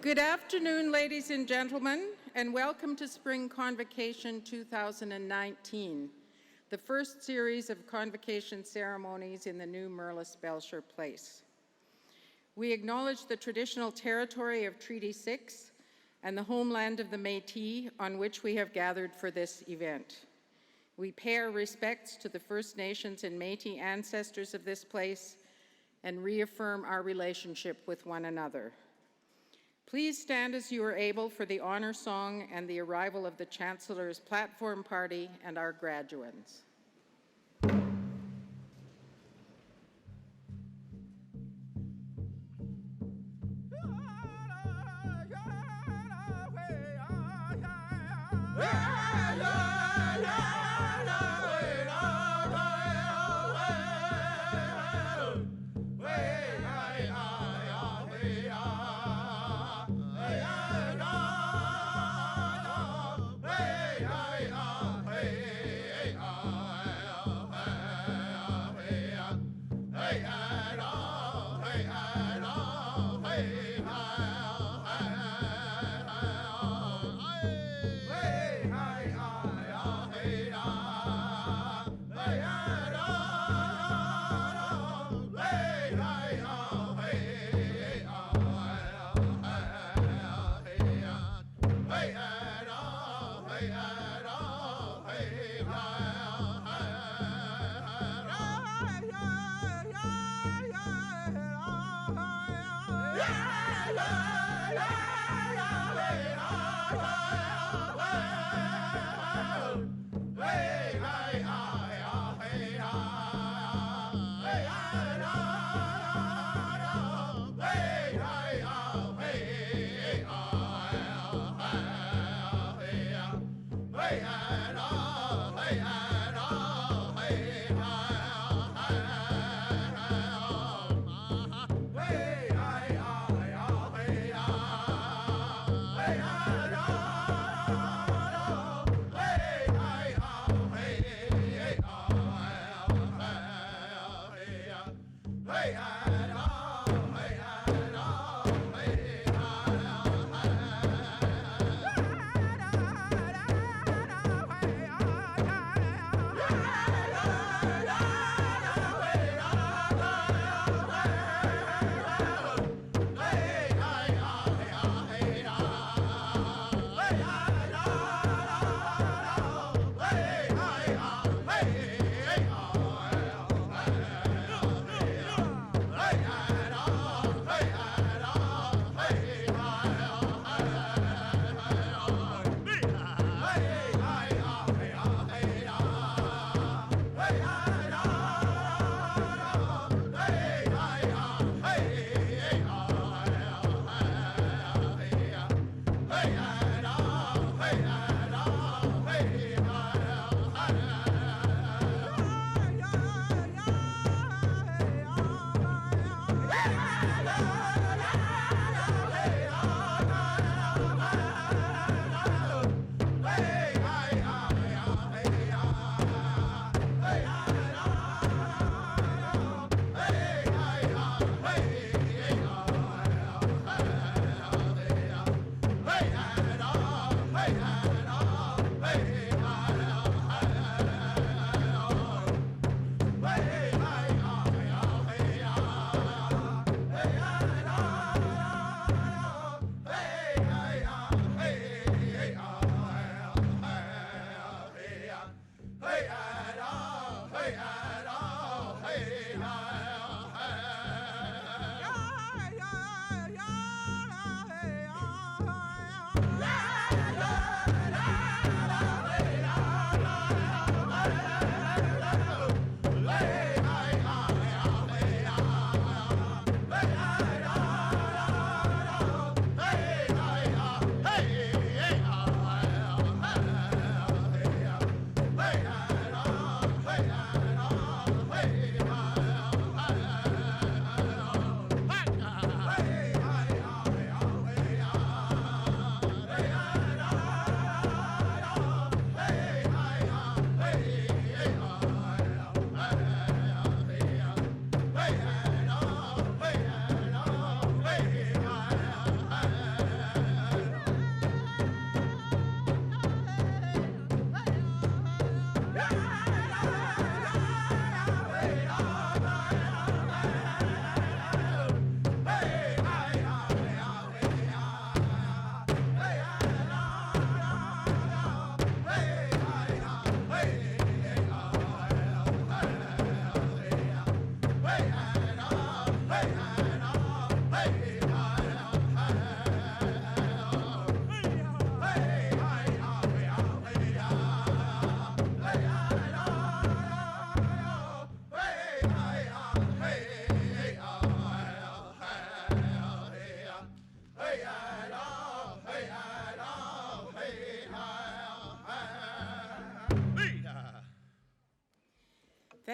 Good afternoon, ladies and gentlemen, and welcome to Spring Convocation 2019, the first series of convocation ceremonies in the new Merlis Belcher Place. We acknowledge the traditional territory of Treaty 6 and the homeland of the Métis on which we have gathered for this event. We pay our respects to the First Nations and Métis ancestors of this place and reaffirm our relationship with one another. Please stand as you are able for the honor song and the arrival of the Chancellor's platform party and our graduates.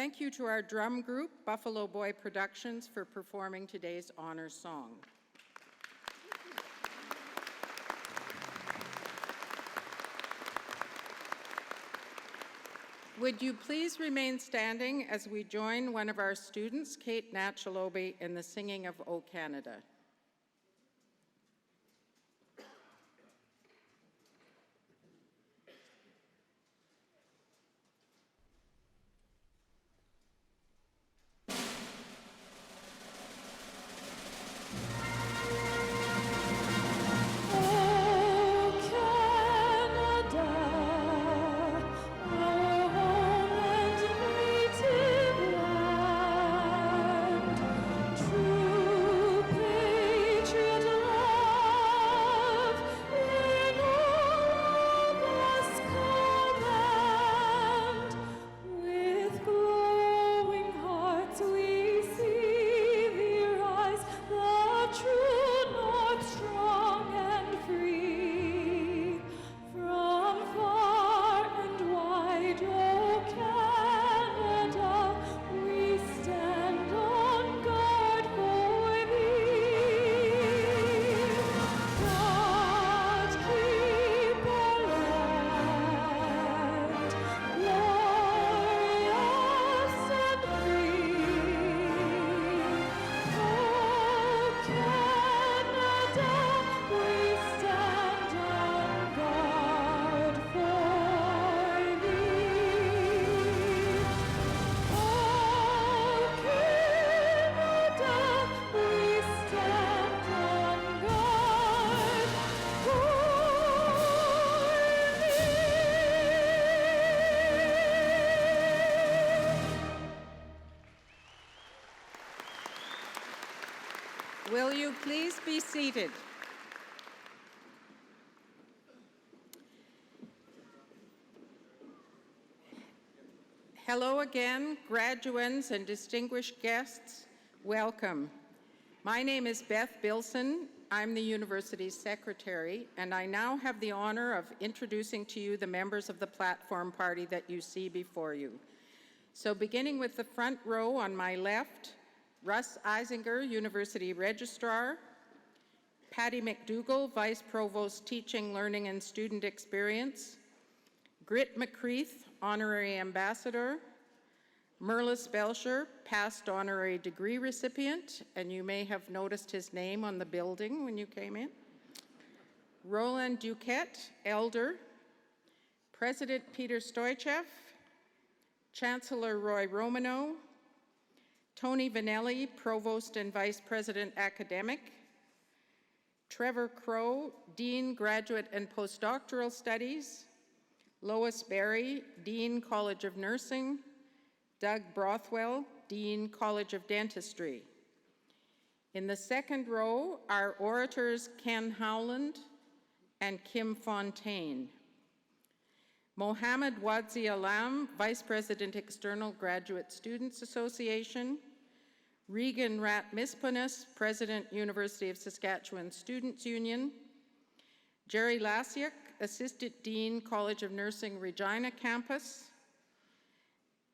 Thank you to our drum group, Buffalo Boy Productions, for performing today's honor song. Would you please remain standing as we join one of our students, Kate Natchalobe, in the singing of O Canada. Will you please be seated? Hello again, graduands and distinguished guests. Welcome. My name is Beth Bilson. I'm the university's secretary, and I now have the honor of introducing to you the members of the platform party that you see before you. So beginning with the front row on my left, Russ Eisinger, University Registrar, Patty McDougall, Vice Provost, Teaching, Learning, and Student Experience, Grit McCreath, Honorary Ambassador, Merlis Belcher, past honorary degree recipient, and you may have noticed his name on the building when you came in, Roland Duquette, Elder, President Peter Stoichev, Chancellor Roy Romano, Tony Vanelli, Provost and Vice President Academic, Trevor Crow, Dean, Graduate and Postdoctoral Studies, Lois Berry, Dean, College of Nursing, Doug Brothwell, Dean, College of Dentistry. In the second row are orators Ken Howland and Kim Fontaine. Mohammed Wadzi Alam, Vice President External Graduate Students Association, Regan Rat-Mispanis, President University of Saskatchewan Students Union, Jerry Lasiuk, Assistant Dean, College of Nursing Regina Campus,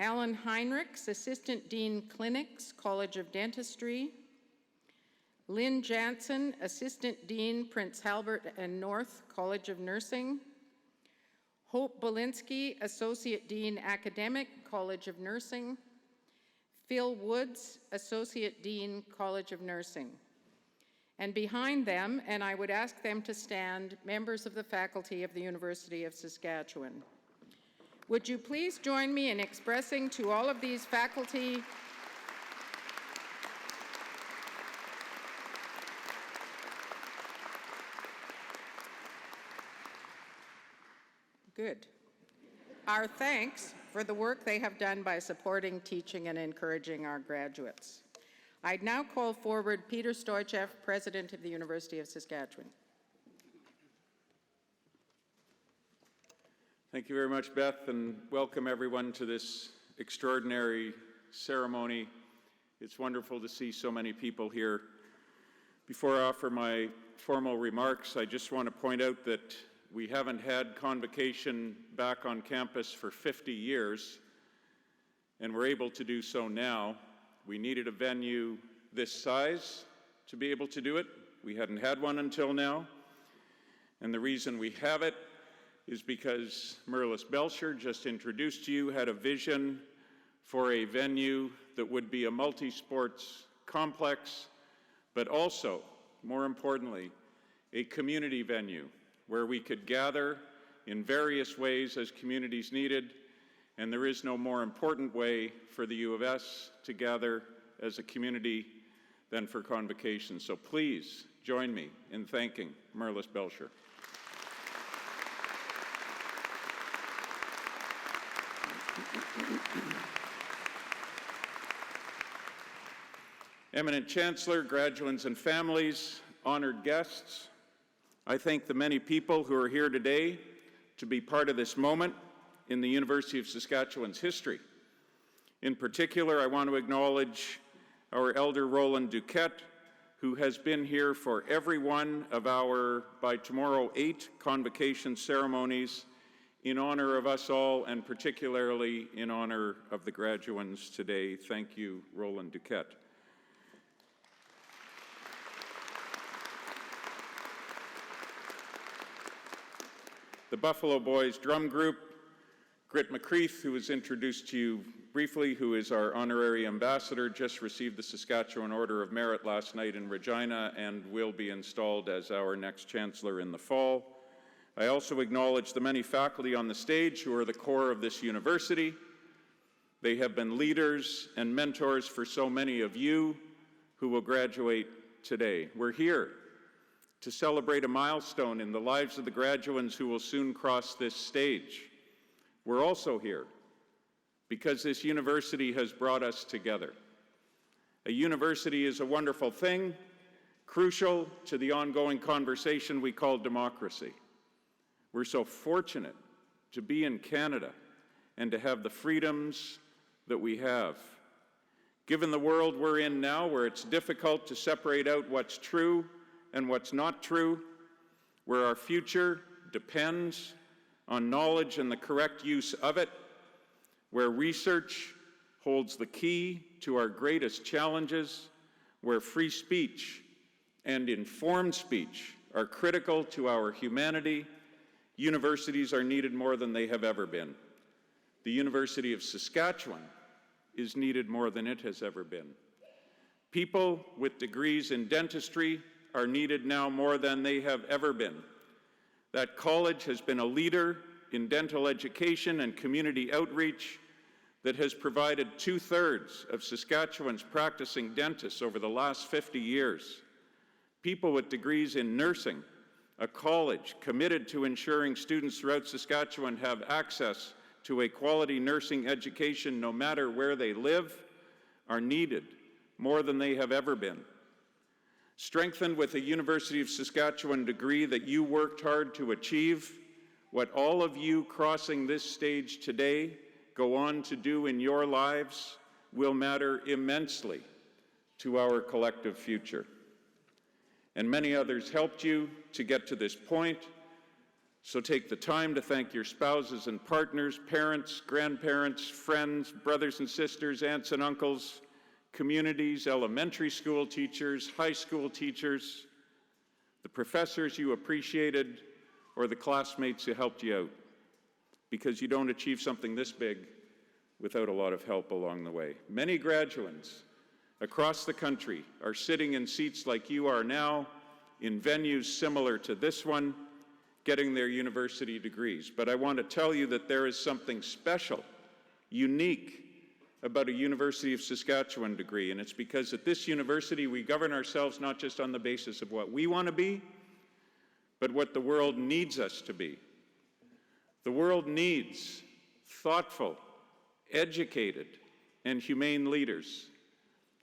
Alan Heinrichs, Assistant Dean Clinics, College of Dentistry, Lynn Jansen, Assistant Dean, Prince Albert and North College of Nursing, Hope Belinsky, Associate Dean, Academic, College of Nursing, Phil Woods, Associate Dean, College of Nursing. And behind them, and I would ask them to stand, members of the faculty of the University of Saskatchewan. Would you please join me in expressing to all of these faculty our thanks for the work they have done by supporting, teaching, and encouraging our graduates. I'd now call forward Peter Stoichev, President of the University of Saskatchewan. Thank you very much, Beth, and welcome everyone to this extraordinary ceremony. It's wonderful to see so many people here. Before I offer my formal remarks, I just want to point out that we haven't had Convocation back on campus for 50 years, and we're able to do so now. We needed a venue this size to be able to do it. We hadn't had one until now. And the reason we have it is because Mirlis Belcher, just introduced to you, had a vision for a venue that would be a multi-sports complex, but also, more importantly, a community venue where we could gather in various ways as communities needed, and there is no more important way for the U of S to gather as a community than for Convocation. So please join me in thanking Mirlis Belcher. Eminent Chancellor, graduands and families, honored guests, I thank the many people who are here today to be part of this moment in the University of Saskatchewan's history. In particular, I want to acknowledge our Elder Roland Duquette, who has been here for every one of our, by tomorrow, 8 Convocation ceremonies in honor of us all, and particularly in honor of the graduands today. Thank you, Roland Duquette. The Buffalo Boys Drum Group, Grit McCreath, who was introduced to you briefly, who is our honorary ambassador, just received the Saskatchewan Order of Merit last night in Regina and will be installed as our next chancellor in the fall. I also acknowledge the many faculty on the stage who are the core of this university. They have been leaders and mentors for so many of you who will graduate today. We're here to celebrate a milestone in the lives of the graduands who will soon cross this stage. We're also here because this university has brought us together. A university is a wonderful thing, crucial to the ongoing conversation we call democracy. We're so fortunate to be in Canada and to have the freedoms that we have. Given the world we're in now, where it's difficult to separate out what's true and what's not true, where our future depends on knowledge and the correct use of it, where research holds the key to our greatest challenges, where free speech and informed speech are critical to our humanity, universities are needed more than they have ever been. The University of Saskatchewan is needed more than it has ever been. People with degrees in dentistry are needed now more than they have ever been. That college has been a leader in dental education and community outreach that has provided 2/3 of Saskatchewan's practicing dentists over the last 50 years. People with degrees in nursing, a college committed to ensuring students throughout Saskatchewan have access to a quality nursing education no matter where they live, are needed more than they have ever been. Strengthened with a University of Saskatchewan degree that you worked hard to achieve, what all of you crossing this stage today go on to do in your lives will matter immensely to our collective future. And many others helped you to get to this point, so take the time to thank your spouses and partners, parents, grandparents, friends, brothers and sisters, aunts and uncles, communities, elementary school teachers, high school teachers, the professors you appreciated, or the classmates who helped you out, because you don't achieve something this big without a lot of help along the way. Many graduates across the country are sitting in seats like you are now, in venues similar to this one, getting their university degrees. But I want to tell you that there is something special, unique, about a University of Saskatchewan degree, and it's because at this university we govern ourselves not just on the basis of what we want to be, but what the world needs us to be. The world needs thoughtful, educated, and humane leaders,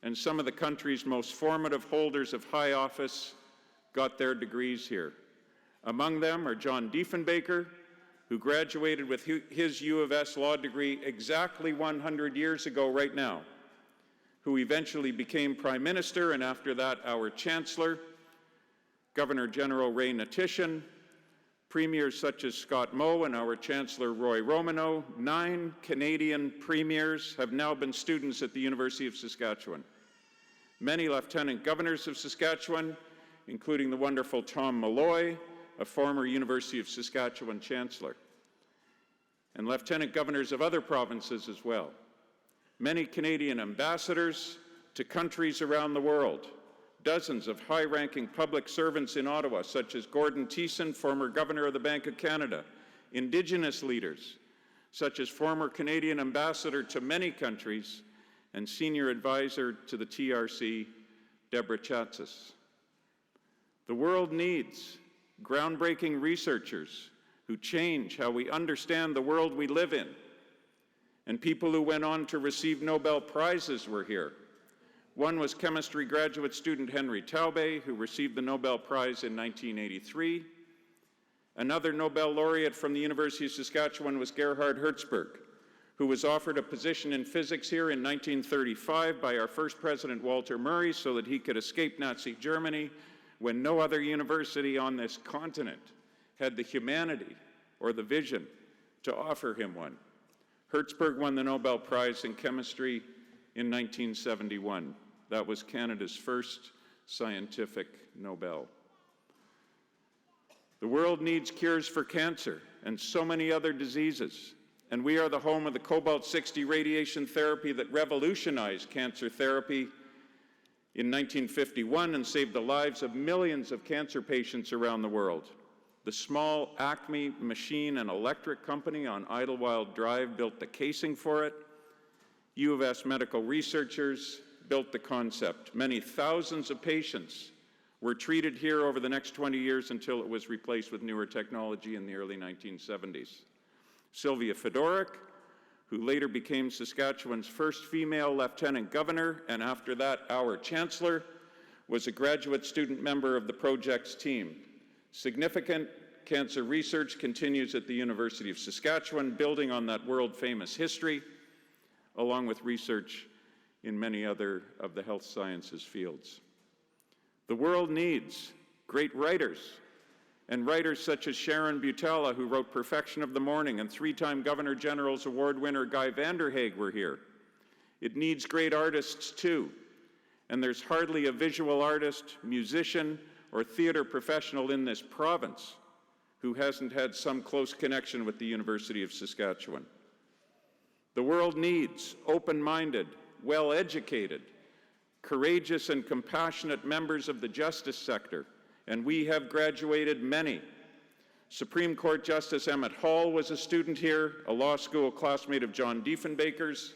and some of the country's most formative holders of high office got their degrees here. Among them are John Diefenbaker, who graduated with his U of S law degree exactly 100 years ago right now, who eventually became Prime Minister and after that our Chancellor, Governor General Ray Natishan, Premiers such as Scott Moe and our Chancellor Roy Romano, 9 Canadian premiers have now been students at the University of Saskatchewan. Many lieutenant governors of Saskatchewan, including the wonderful Tom Malloy, a former University of Saskatchewan Chancellor, and lieutenant governors of other provinces as well. Many Canadian ambassadors to countries around the world. Dozens of high-ranking public servants in Ottawa, such as Gordon Thiessen, former Governor of the Bank of Canada, Indigenous leaders, such as former Canadian ambassador to many countries and senior advisor to the TRC, Deborah Chatzis. The world needs groundbreaking researchers who change how we understand the world we live in, and people who went on to receive Nobel Prizes were here. One was chemistry graduate student Henry Taubé, who received the Nobel Prize in 1983. Another Nobel laureate from the University of Saskatchewan was Gerhard Hertzberg, who was offered a position in physics here in 1935 by our first president, Walter Murray, so that he could escape Nazi Germany when no other university on this continent had the humanity or the vision to offer him one. Hertzberg won the Nobel Prize in chemistry in 1971. That was Canada's first scientific Nobel. The world needs cures for cancer and so many other diseases, and we are the home of the cobalt-60 radiation therapy that revolutionized cancer therapy in 1951 and saved the lives of millions of cancer patients around the world. The small Acme machine and electric company on Idlewild Drive built the casing for it. U of S medical researchers built the concept. Many thousands of patients were treated here over the next 20 years until it was replaced with newer technology in the early 1970s. Sylvia Fedoruk, who later became Saskatchewan's first female lieutenant governor, and after that our chancellor, was a graduate student member of the project's team. Significant cancer research continues at the University of Saskatchewan, building on that world-famous history, along with research in many other of the health sciences fields. The world needs great writers, and writers such as Sharon Butala, who wrote Perfection of the Morning, and 3-time Governor General's Award winner Guy Vanderhaeg were here. It needs great artists too, and there's hardly a visual artist, musician, or theater professional in this province who hasn't had some close connection with the University of Saskatchewan. The world needs open-minded, well-educated, courageous and compassionate members of the justice sector, and we have graduated many. Supreme Court Justice Emmett Hall was a student here, a law school classmate of John Diefenbaker's.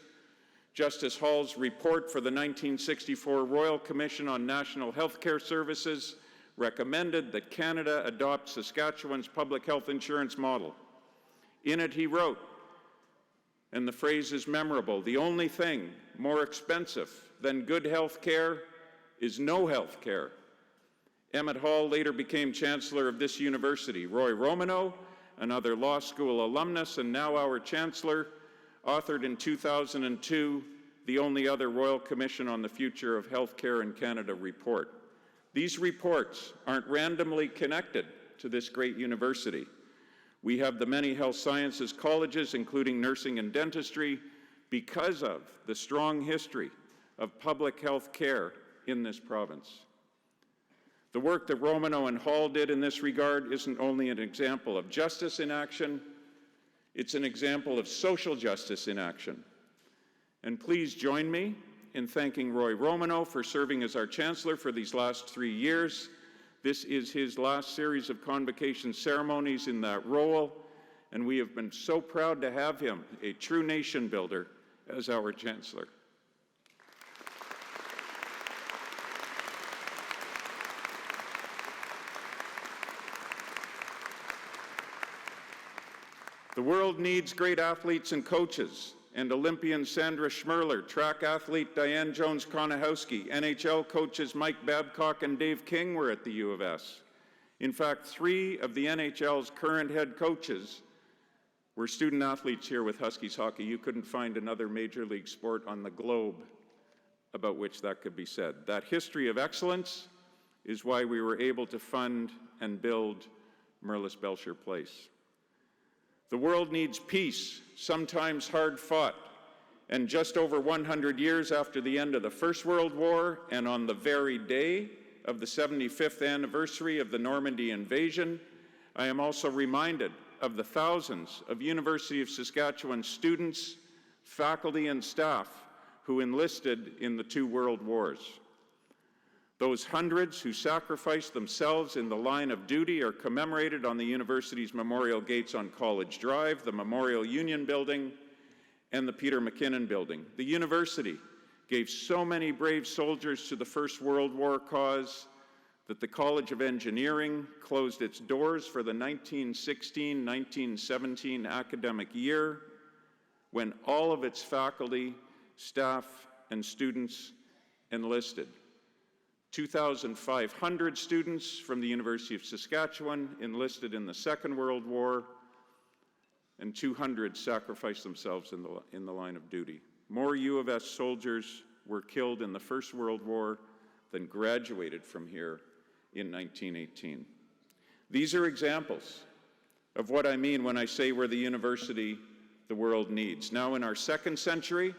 Justice Hall's report for the 1964 Royal Commission on National Healthcare Services recommended that Canada adopt Saskatchewan's public health insurance model. In it, he wrote, and the phrase is memorable, "The only thing more expensive than good health care is no health care." Emmett Hall later became chancellor of this university. Roy Romano, another law school alumnus and now our chancellor, authored in 2002 the only other Royal Commission on the Future of Healthcare in Canada report. These reports aren't randomly connected to this great university. We have the many health sciences colleges, including nursing and dentistry, because of the strong history of public health care in this province. The work that Romano and Hall did in this regard isn't only an example of justice in action, it's an example of social justice in action. And please join me in thanking Roy Romano for serving as our chancellor for these last 3 years. This is his last series of convocation ceremonies in that role, and we have been so proud to have him, a true nation builder, as our chancellor. The world needs great athletes and coaches, and Olympian Sandra Schmerler, track athlete Diane Jones-Konahowski, NHL coaches Mike Babcock and Dave King were at the U of S. In fact, 3 of the NHL's current head coaches were student athletes here with Huskies hockey. You couldn't find another major league sport on the globe about which that could be said. That history of excellence is why we were able to fund and build Merlis-Belcher Place. The world needs peace, sometimes hard fought, and just over 100 years after the end of the First World War, and on the very day of the 75th anniversary of the Normandy invasion, I am also reminded of the thousands of University of Saskatchewan students, faculty, and staff who enlisted in the two world wars. Those hundreds who sacrificed themselves in the line of duty are commemorated on the university's memorial gates on College Drive, the Memorial Union Building, and the Peter McKinnon Building. The university gave so many brave soldiers to the First World War cause that the College of Engineering closed its doors for the 1916-1917 academic year when all of its faculty, staff, and students enlisted. 2,500 students from the University of Saskatchewan enlisted in the Second World War, and 200 sacrificed themselves in the line of duty. More U of S soldiers were killed in the First World War than graduated from here in 1918. These are examples of what I mean when I say we're the university the world needs. Now in our second century,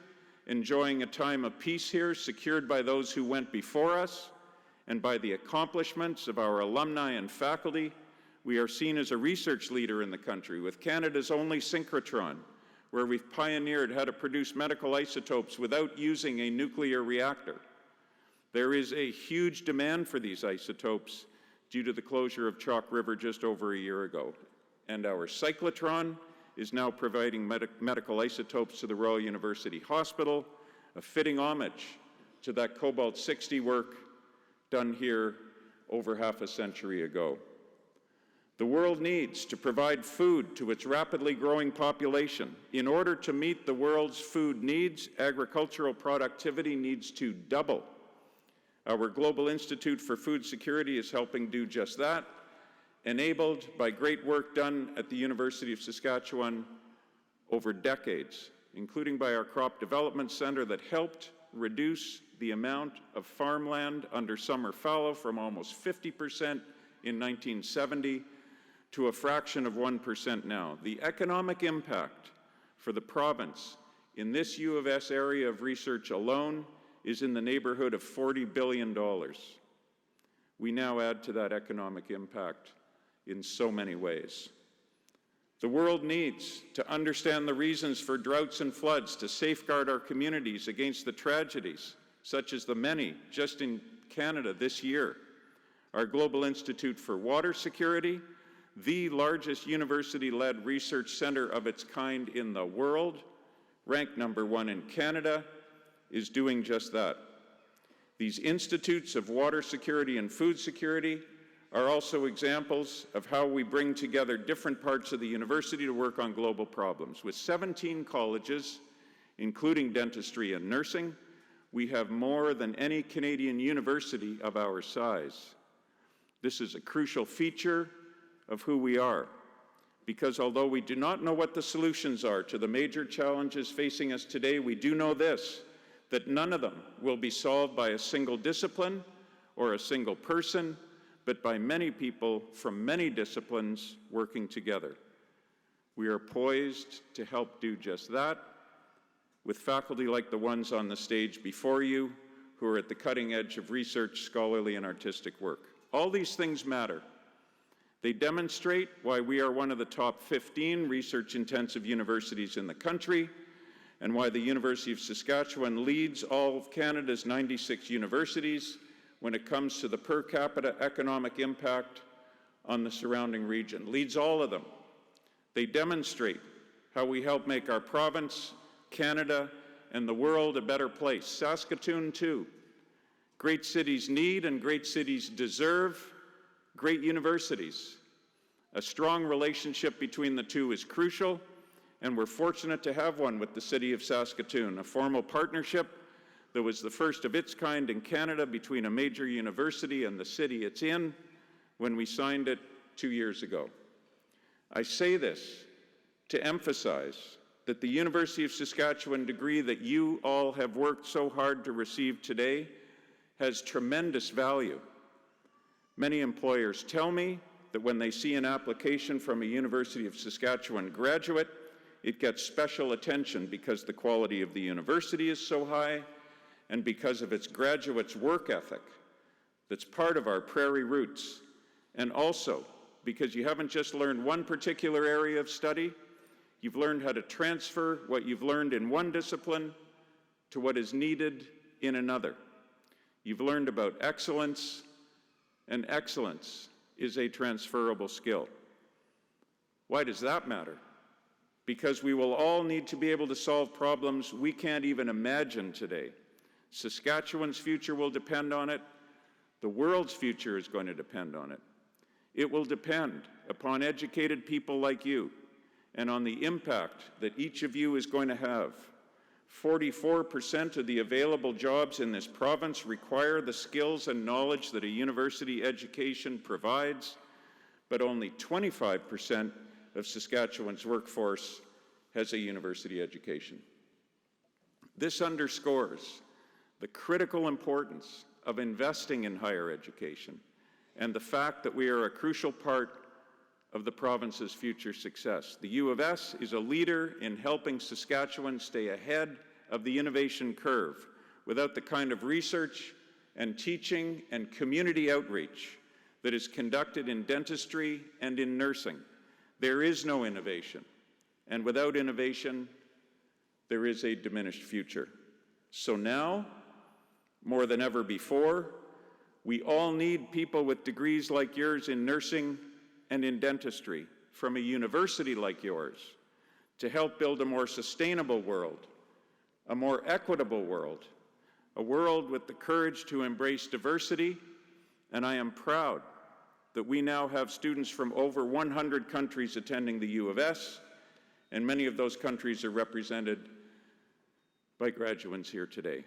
enjoying a time of peace here, secured by those who went before us, and by the accomplishments of our alumni and faculty, we are seen as a research leader in the country with Canada's only synchrotron, where we've pioneered how to produce medical isotopes without using a nuclear reactor. There is a huge demand for these isotopes due to the closure of Chalk River just over a year ago. And our cyclotron is now providing medical isotopes to the Royal University Hospital, a fitting homage to that cobalt-60 work done here over half a century ago. The world needs to provide food to its rapidly growing population. In order to meet the world's food needs, agricultural productivity needs to double. Our Global Institute for Food Security is helping do just that, enabled by great work done at the University of Saskatchewan over decades, including by our Crop Development Center that helped reduce the amount of farmland under summer fallow from almost 50% in 1970 to a fraction of 1% now. The economic impact for the province in this U of S area of research alone is in the neighborhood of $40 billion. We now add to that economic impact in so many ways. The world needs to understand the reasons for droughts and floods, to safeguard our communities against the tragedies, such as the many just in Canada this year. Our Global Institute for Water Security, the largest university-led research center of its kind in the world, ranked #1 in Canada, is doing just that. These institutes of water security and food security are also examples of how we bring together different parts of the university to work on global problems. With 17 colleges, including dentistry and nursing, we have more than any Canadian university of our size. This is a crucial feature of who we are, because although we do not know what the solutions are to the major challenges facing us today, we do know this, that none of them will be solved by a single discipline or a single person, but by many people from many disciplines working together. We are poised to help do just that, with faculty like the ones on the stage before you, who are at the cutting edge of research, scholarly, and artistic work. All these things matter. They demonstrate why we are one of the top 15 research-intensive universities in the country, and why the University of Saskatchewan leads all of Canada's 96 universities when it comes to the per capita economic impact on the surrounding region. Leads all of them. They demonstrate how we help make our province, Canada, and the world a better place. Saskatoon, too. Great cities need and great cities deserve great universities. A strong relationship between the two is crucial, and we're fortunate to have one with the City of Saskatoon, a formal partnership that was the first of its kind in Canada between a major university and the city it's in when we signed it 2 years ago. I say this to emphasize that the University of Saskatchewan degree that you all have worked so hard to receive today has tremendous value. Many employers tell me that when they see an application from a University of Saskatchewan graduate, it gets special attention because the quality of the university is so high and because of its graduates' work ethic that's part of our prairie roots, and also because you haven't just learned one particular area of study, you've learned how to transfer what you've learned in one discipline to what is needed in another. You've learned about excellence, and excellence is a transferable skill. Why does that matter? Because we will all need to be able to solve problems we can't even imagine today. Saskatchewan's future will depend on it. The world's future is going to depend on it. It will depend upon educated people like you and on the impact that each of you is going to have. 44% of the available jobs in this province require the skills and knowledge that a university education provides, but only 25% of Saskatchewan's workforce has a university education. This underscores the critical importance of investing in higher education and the fact that we are a crucial part of the province's future success. The U of S is a leader in helping Saskatchewan stay ahead of the innovation curve. Without the kind of research and teaching and community outreach that is conducted in dentistry and in nursing, there is no innovation. And without innovation, there is a diminished future. So now, more than ever before, we all need people with degrees like yours in nursing and in dentistry from a university like yours to help build a more sustainable world, a more equitable world, a world with the courage to embrace diversity. And I am proud that we now have students from over 100 countries attending the U of S, and many of those countries are represented by graduates here today.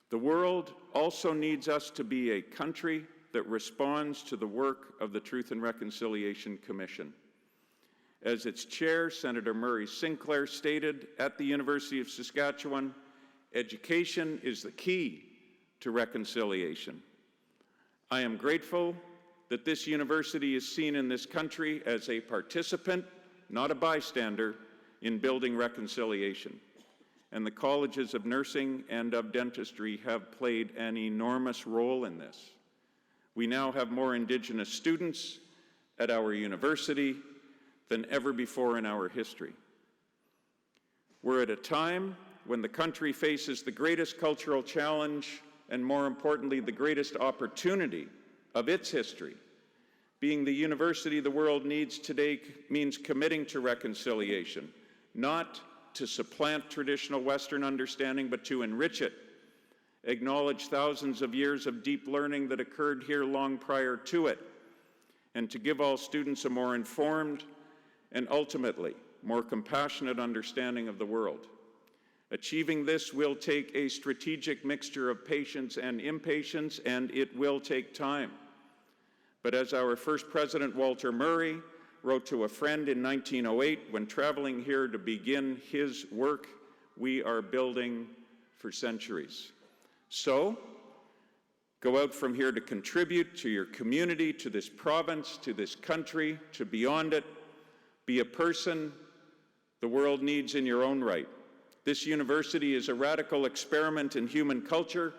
The world also needs us to be a country that responds to the work of the Truth and Reconciliation Commission. As its chair, Senator Murray Sinclair, stated at the University of Saskatchewan, education is the key to reconciliation. I am grateful that this university is seen in this country as a participant, not a bystander, in building reconciliation. And the colleges of nursing and of dentistry have played an enormous role in this. We now have more Indigenous students at our university than ever before in our history. We're at a time when the country faces the greatest cultural challenge and, more importantly, the greatest opportunity of its history. Being the university the world needs today means committing to reconciliation, not to supplant traditional Western understanding, but to enrich it, acknowledge thousands of years of deep learning that occurred here long prior to it, and to give all students a more informed and ultimately more compassionate understanding of the world. Achieving this will take a strategic mixture of patience and impatience, and it will take time. But as our first president, Walter Murray, wrote to a friend in 1908 when traveling here to begin his work, we are building for centuries. So, go out from here to contribute to your community, to this province, to this country, to beyond it. Be a person the world needs in your own right. This university is a radical experiment in human culture,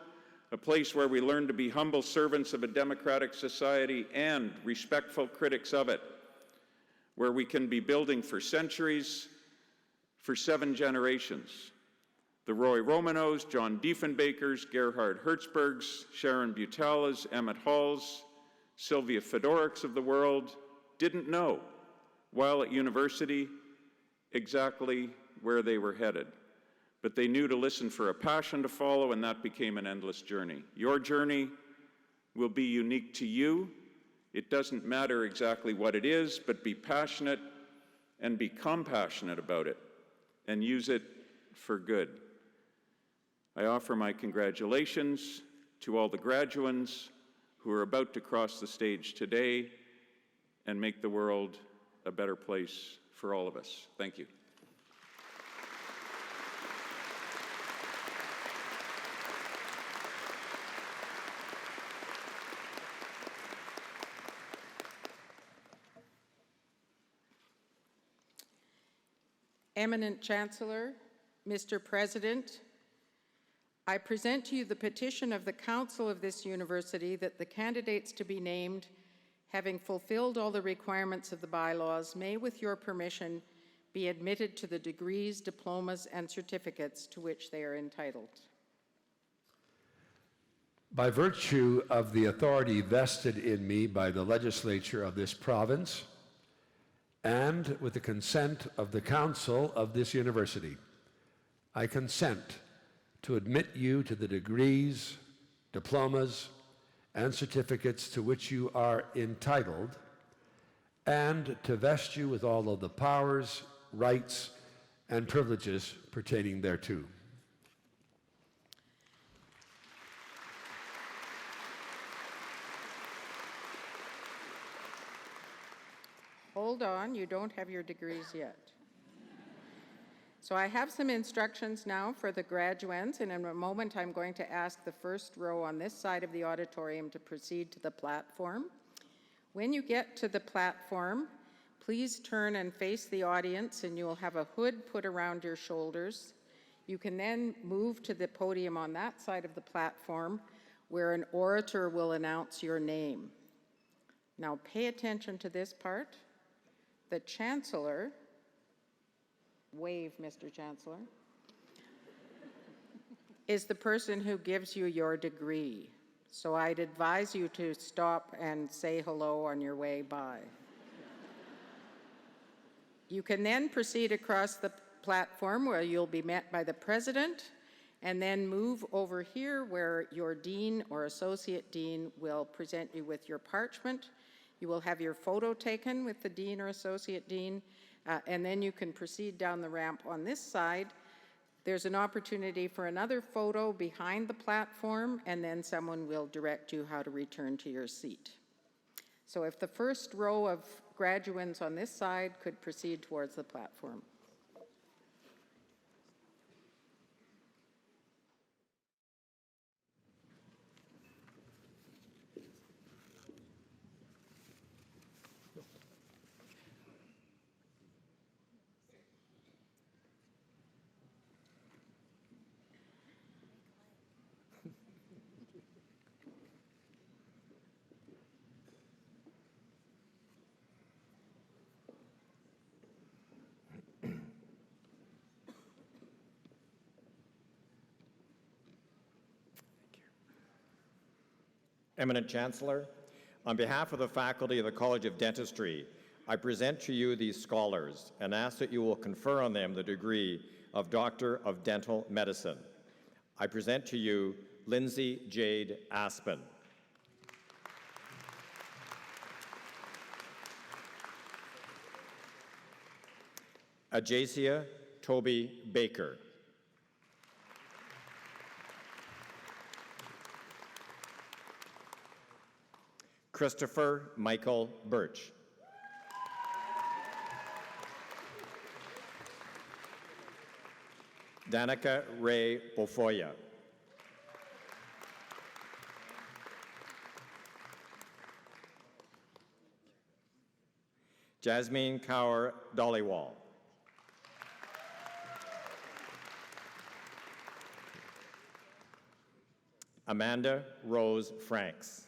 a place where we learn to be humble servants of a democratic society and respectful critics of it, where we can be building for centuries, for 7 generations. The Roy Romanows, John Diefenbakers, Gerhard Hertzbergs, Sharon Butalas, Emmett Halls, Sylvia Fedoricks of the world didn't know, while at university, exactly where they were headed. But they knew to listen for a passion to follow, and that became an endless journey. Your journey will be unique to you. It doesn't matter exactly what it is, but be passionate and become passionate about it and use it for good. I offer my congratulations to all the graduands who are about to cross the stage today and make the world a better place for all of us. Thank you. Eminent Chancellor, Mr. President, I present to you the petition of the Council of this university that the candidates to be named, having fulfilled all the requirements of the bylaws, may, with your permission, be admitted to the degrees, diplomas, and certificates to which they are entitled. By virtue of the authority vested in me by the legislature of this province, and with the consent of the council of this university, I consent to admit you to the degrees, diplomas, and certificates to which you are entitled, and to vest you with all of the powers, rights, and privileges pertaining thereto. Hold on, you don't have your degrees yet. So I have some instructions now for the graduands, and in a moment I'm going to ask the first row on this side of the auditorium to proceed to the platform. When you get to the platform, please turn and face the audience, and you will have a hood put around your shoulders. You can then move to the podium on that side of the platform, where an orator will announce your name. Now pay attention to this part. The Chancellor, wave, Mr. Chancellor, is the person who gives you your degree. So I'd advise you to stop and say hello on your way by. You can then proceed across the platform where you'll be met by the President, and then move over here where your Dean or Associate Dean will present you with your parchment. You will have your photo taken with the Dean or Associate Dean, and then you can proceed down the ramp on this side. There's an opportunity for another photo behind the platform, and then someone will direct you how to return to your seat. So if the first row of graduands on this side could proceed towards the platform. Eminent Chancellor, on behalf of the faculty of the College of Dentistry, I present to you these scholars and ask that you will confer on them the degree of Doctor of Dental Medicine. I present to you Lindsay Jade Aspen. Ajacia Toby Baker. Christopher Michael Birch. Danica Ray Bofoya. Jasmine Kaur Dollywall. Amanda Rose Franks.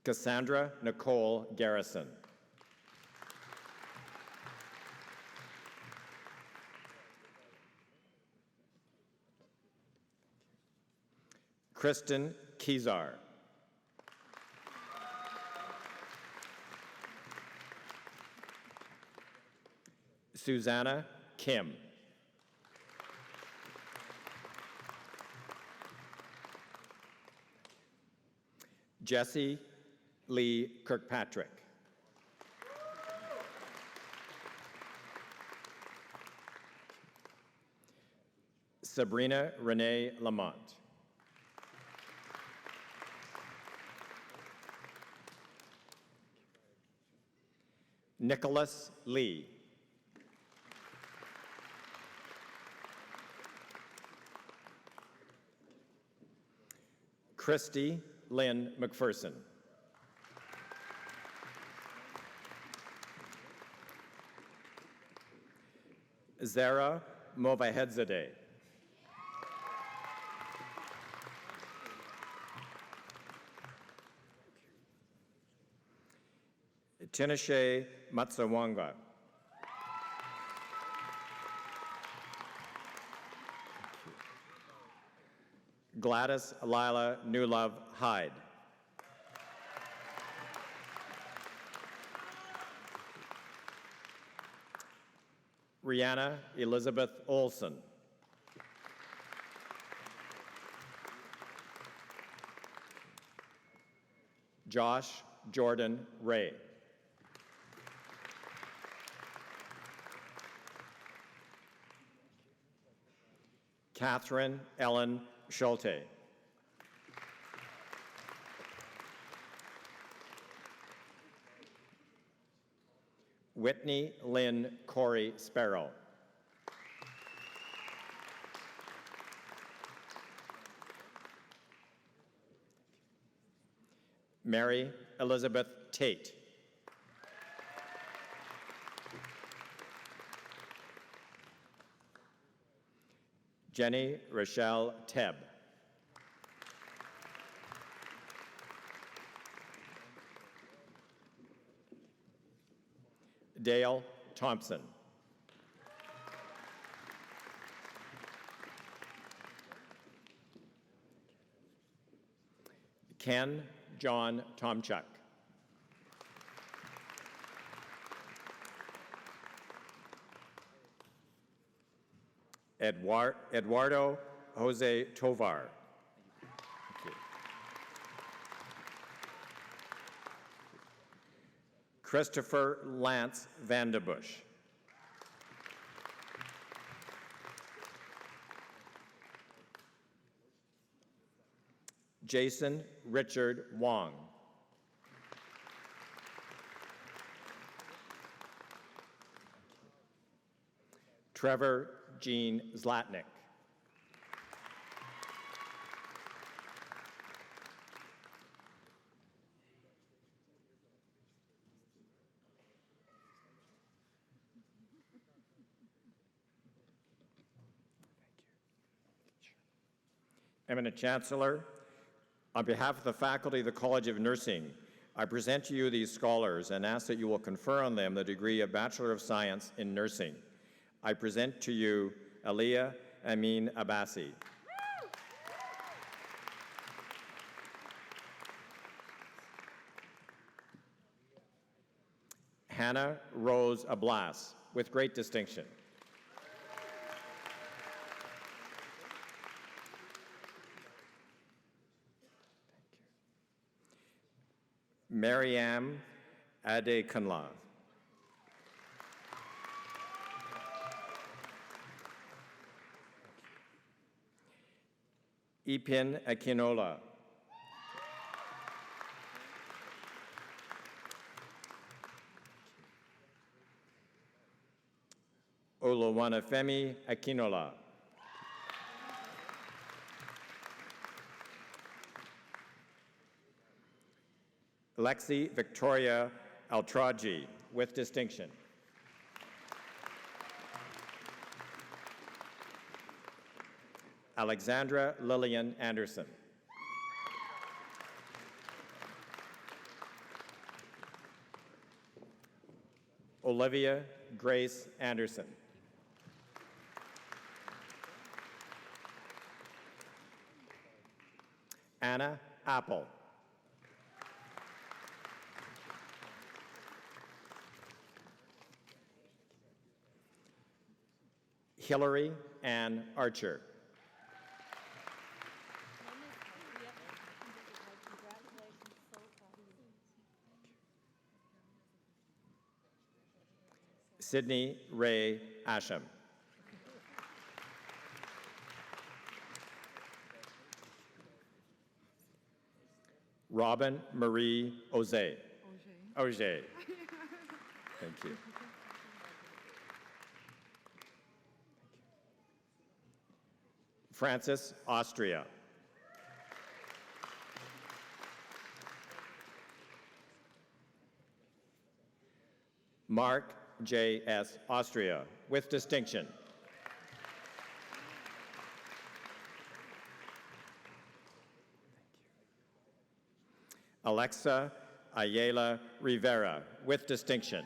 Cassandra Nicole Garrison. Kristen Kizar. Susanna Kim. Jesse Lee Kirkpatrick. Sabrina Renee Lamont. Nicholas Lee. Christy Lynn McPherson. Zara Movahedzadeh. Tinashe Matsawanga. Gladys Lila Newlove Hyde. Rihanna Elizabeth Olson. Josh Jordan Ray. Catherine Ellen Schulte. Whitney Lynn Corey Sparrow. Mary Elizabeth Tate. Jenny Rochelle Tebb. Dale Thompson. Ken John Tomchuk. Eduardo Jose Tovar. Thank you. Christopher Lance Vanderbush. Jason Richard Wong. Trevor Jean Zlatnik. Eminent Chancellor, on behalf of the faculty of the College of Nursing, I present to you these scholars and ask that you will confer on them the degree of Bachelor of Science in Nursing. I present to you Aliyah Amin Abbasi. Hannah Rose Ablas, with great distinction. Mariam Adekunla. Ipin Akinola. Oluwanifemi Akinola. Lexi Victoria Altraji, with distinction. Alexandra Lillian Anderson. Olivia Grace Anderson. Anna Apple. Hillary Ann Archer. Sydney Ray Asham. Robin Marie Oze. Oje. Thank you. Francis Austria. Mark RJS Austria, with distinction. Alexa Ayala Rivera, with distinction.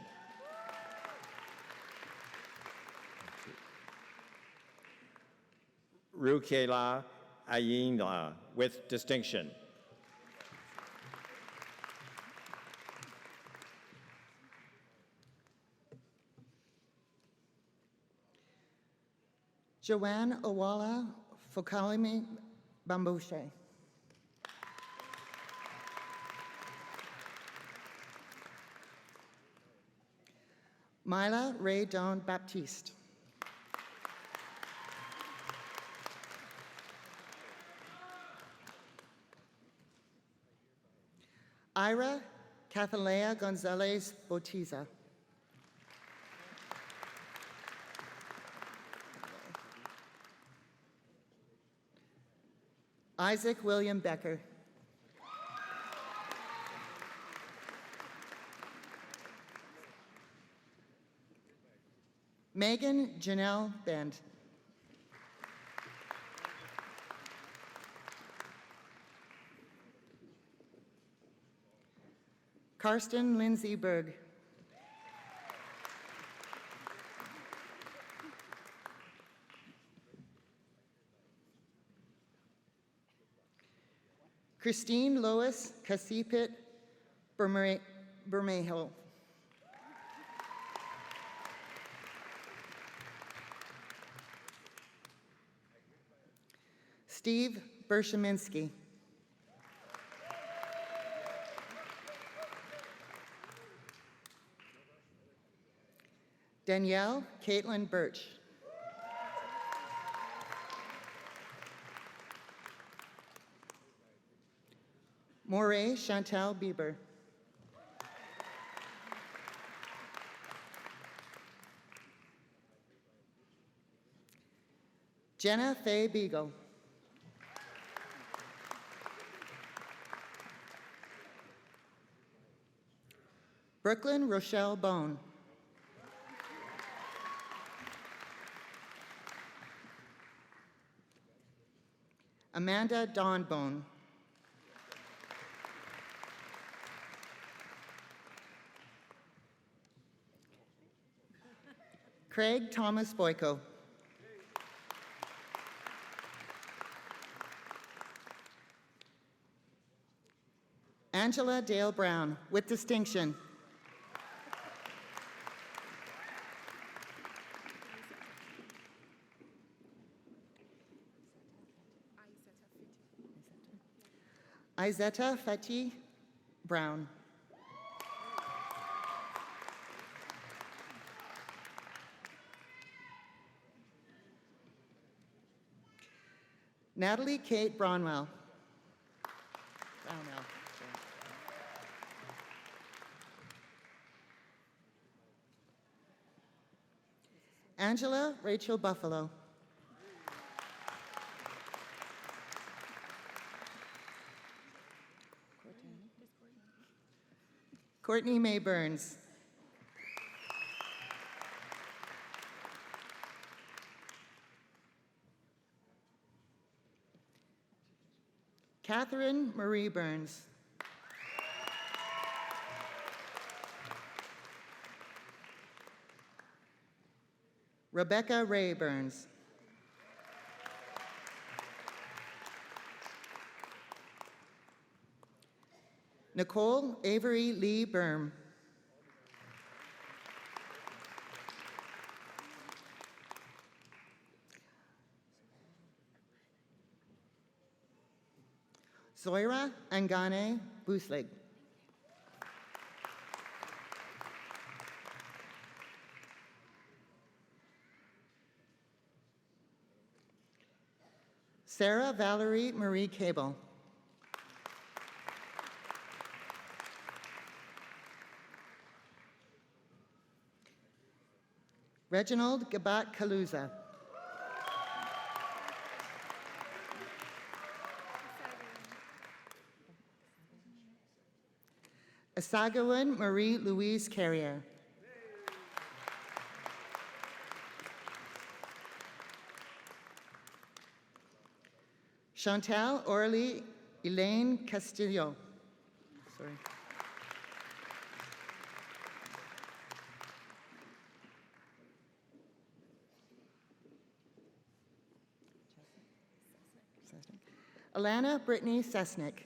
Rukela Ayinla, with distinction. Joanne Owala Fokalimi Bamboshe. Myla Ray Dawn Baptiste. Ira Cathalea Gonzalez Botiza. Isaac William Becker. Megan Janelle Bend. Karsten Lindsay Berg. Christine Lois Kasipit Bermejo. Steve Bershaminski. Danielle Caitlin Birch. Moray Chantal Bieber. Jenna Faye Beagle. Brooklyn Rochelle Bone. Amanda Dawn Bone. Craig Thomas Boyko. Angela Dale Brown, with distinction. Izetta Fati Brown. Natalie Kate Brownwell. Angela Rachel Buffalo. Courtney May Burns. Catherine Marie Burns. Rebecca Ray Burns. Nicole Avery Lee Berm. Zoira Angane Buslig. Sarah Valerie Marie Cable. Reginald Gabat Kaluza. Asagawan Marie Louise Carrier. Chantal Orly Elaine Castillo. Sorry. Alana Brittany Sesnick.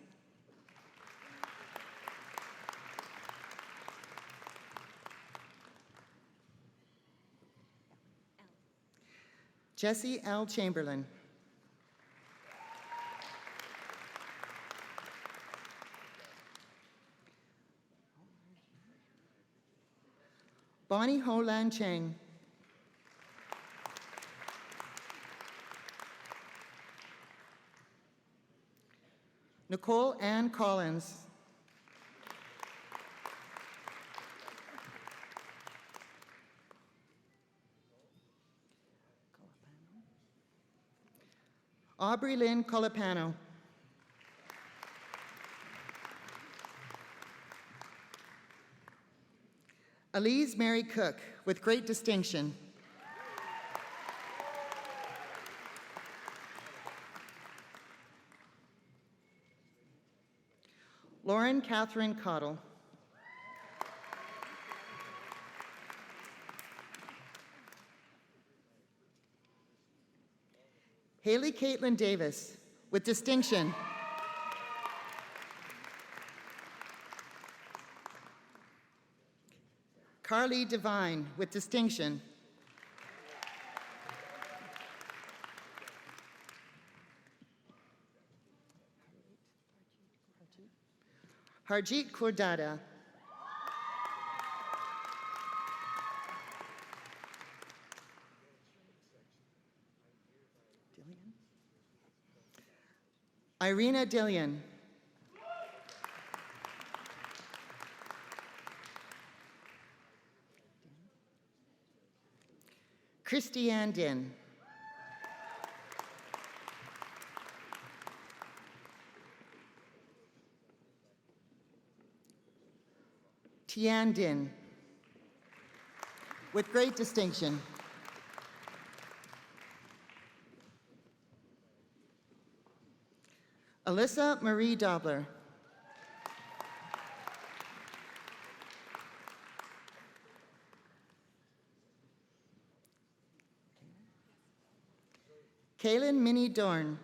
Jesse L. Chamberlain. Bonnie Ho Lan Cheng. Nicole Ann Collins. Aubrey Lynn Colapano. Elise Mary Cook, with great distinction. Lauren Catherine Cottle. Haley Caitlin Davis, with distinction. Carly Devine, with distinction. Harjeet Kordada. Irina Dillian. Christiane Din. Tian Din, with great distinction. Alyssa Marie Dobler. Kaylin Minnie Dorn.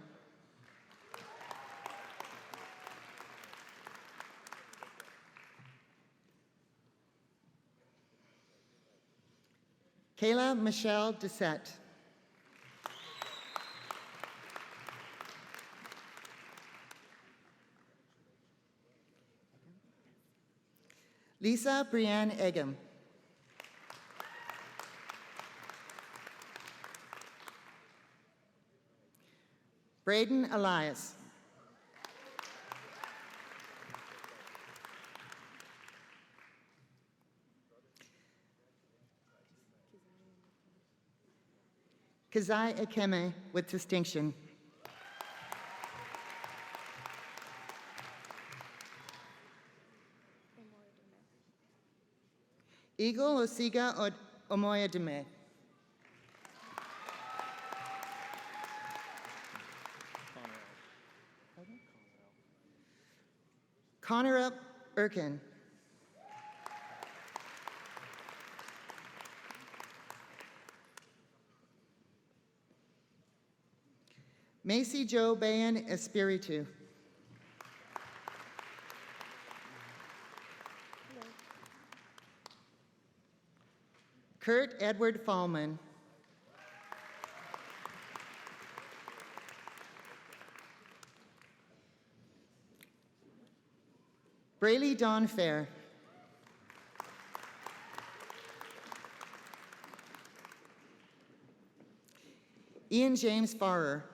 Kayla Michelle Doucette. Lisa Brianne Eggum. Braden Elias. Kazai Ekeme, with distinction. Eagle Osiga Omoyedeme. Connor Erkin. Macy Jo Bayan Espiritu. Kurt Edward Fallman. Braylee Dawn Fair. Ian James Farrer.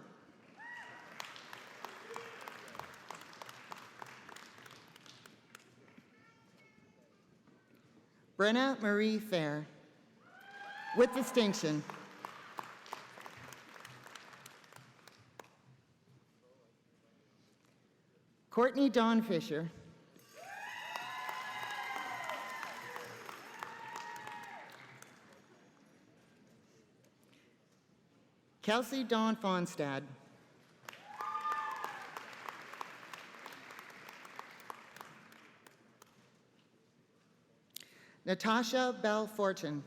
Brenna Marie Fair, with distinction. Courtney Dawn Fisher. Kelsey Dawn Fonstad. Natasha Bell Fortin.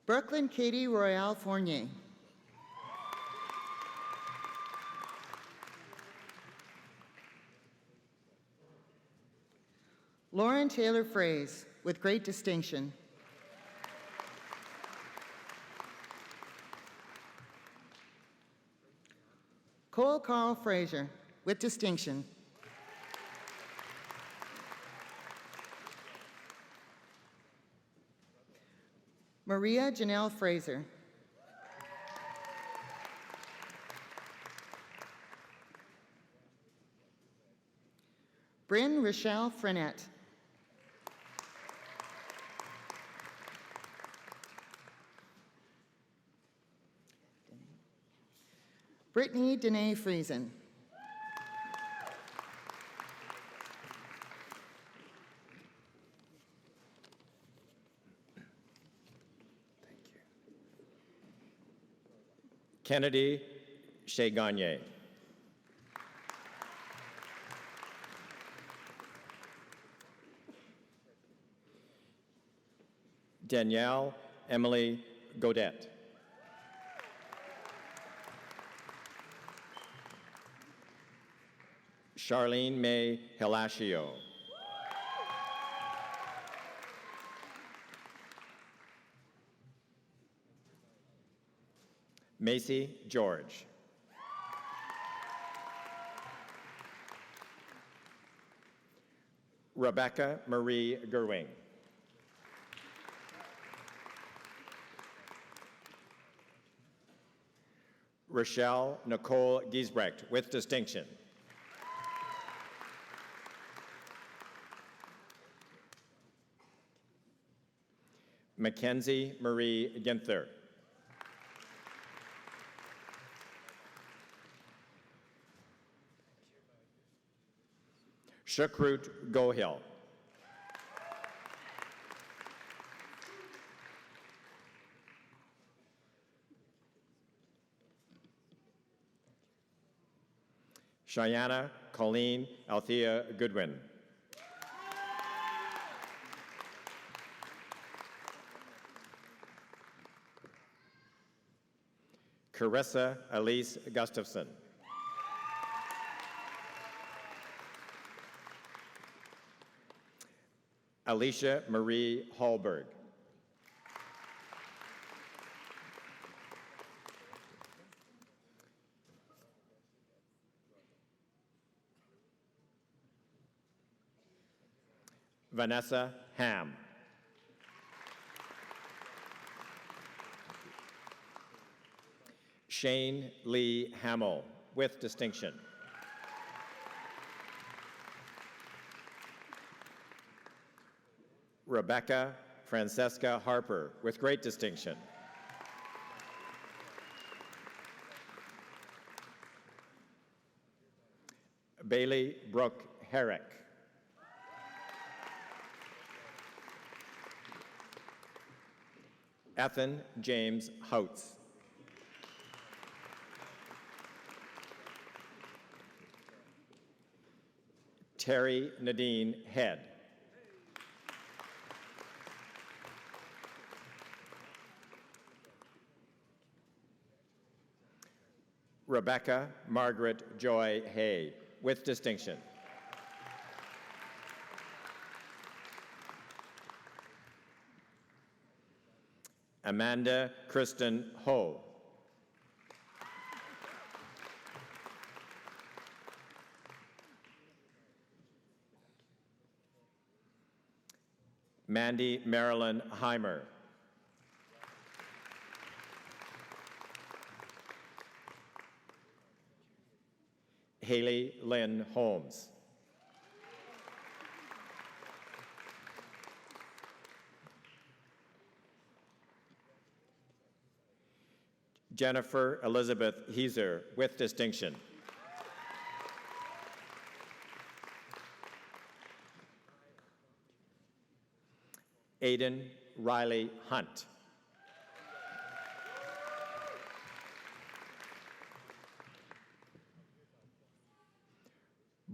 Brooklyn Katie Royale Fournier. Lauren Taylor Fraze, with great distinction. Cole Carl Frazier, with distinction. Maria Janelle Fraser. Bryn Rochelle Frenette. Brittany Danae Friesen. Kennedy Shea Gagne. Danielle Emily Godet. Charlene May Hilascio. Macy George. Rebecca Marie Gerwing. Rochelle Nicole Giesbrecht, with distinction. Mackenzie Marie Ginther. Shukrut Gohil. Cheyenne Colleen Althea Goodwin. Carissa Elise Gustafson. Alicia Marie Hallberg. Vanessa Ham. Shane Lee Hamill, with distinction. Rebecca Francesca Harper, with great distinction. Bailey Brooke Herrick. Ethan James Houts. Terry Nadine Head. Rebecca Margaret Joy Hay, with distinction. Amanda Kristen Ho. Mandy Marilyn Heimer. Haley Lynn Holmes. Jennifer Elizabeth Heiser, with distinction. Aiden Riley Hunt.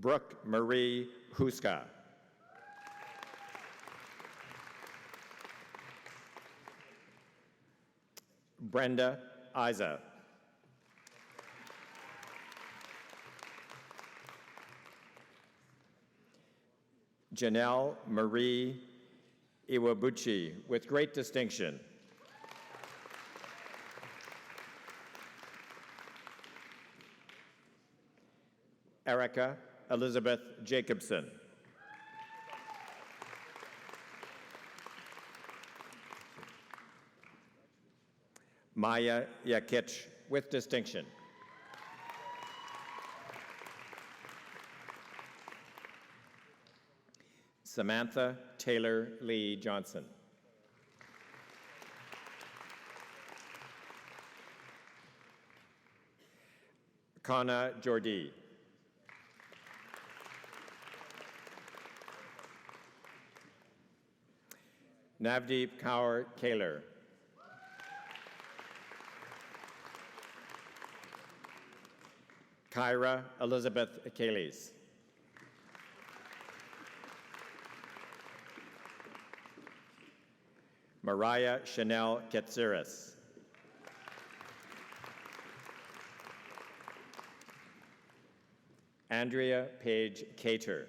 Brooke Marie Huska. Brenda Isa. Janelle Marie Iwabuchi, with great distinction. Erica Elizabeth Jacobson. Maya Yakich, with distinction. Samantha Taylor Lee Johnson. Kana Jordi. Navdeep Kaur Kaler. Kyra Elizabeth Kales. Mariah Chanel Katsiris. Andrea Page Cater.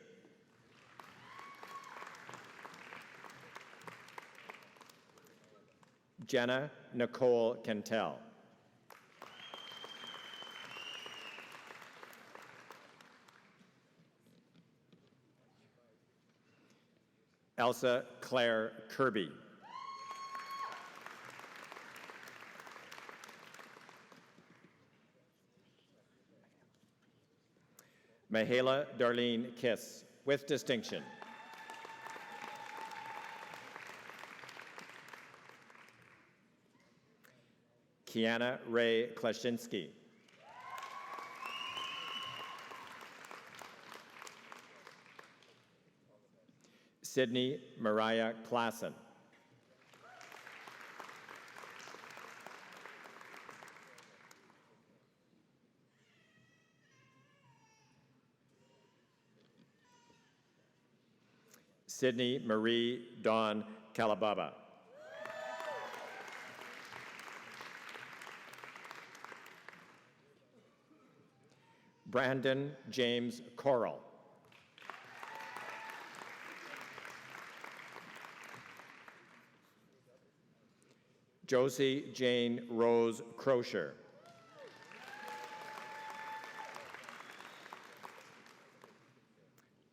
Jenna Nicole Cantel. Elsa Claire Kirby. Mahala Darlene Kiss, with distinction. Kiana Ray Klashinsky. Sydney Mariah Klassen. Sydney Marie Dawn Kalababa. Brandon James Coral. Josie Jane Rose Crocher.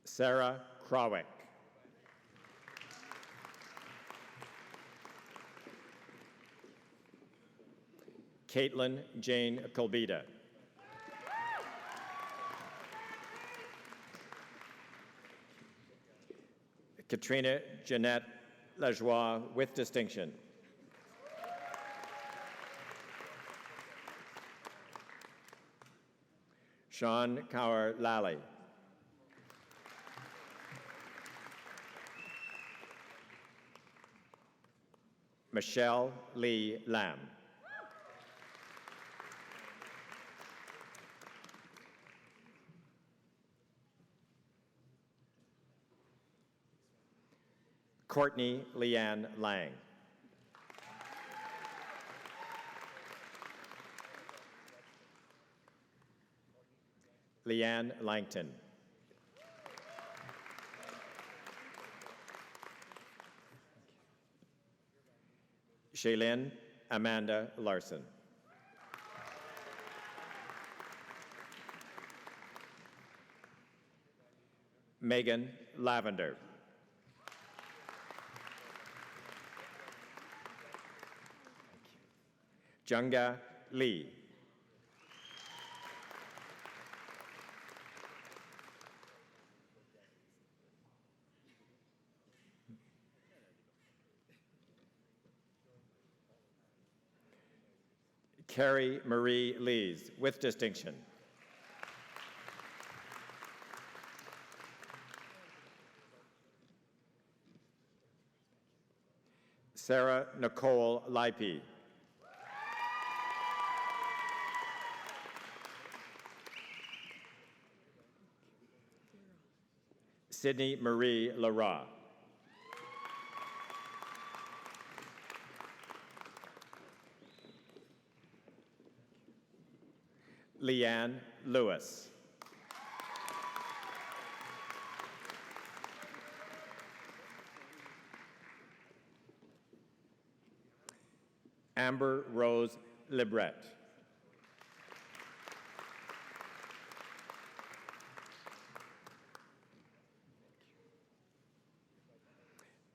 Sarah Krawick. Caitlin Jane Colbida. Katrina Jeanette Lajoie, with distinction. Sean Kaur Lally. Michelle Lee Lam. Courtney Leanne Lang. Leanne Langton. Shaylin Amanda Larson. Megan Lavender. Junga Lee. Carrie Marie Lees, with distinction. Sarah Nicole Lipey. Sydney Marie Leroy. Leanne Lewis. Amber Rose Libret.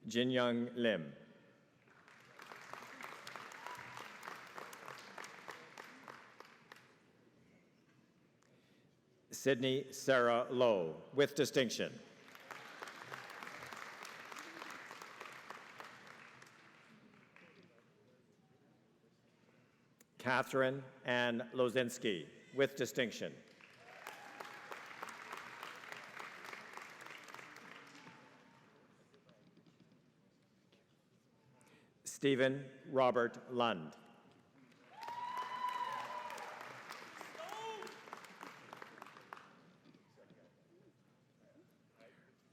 Jinyoung Lim. Sydney Sarah Lowe, with distinction. Catherine Ann Lozinski, with distinction. Stephen Robert Lund.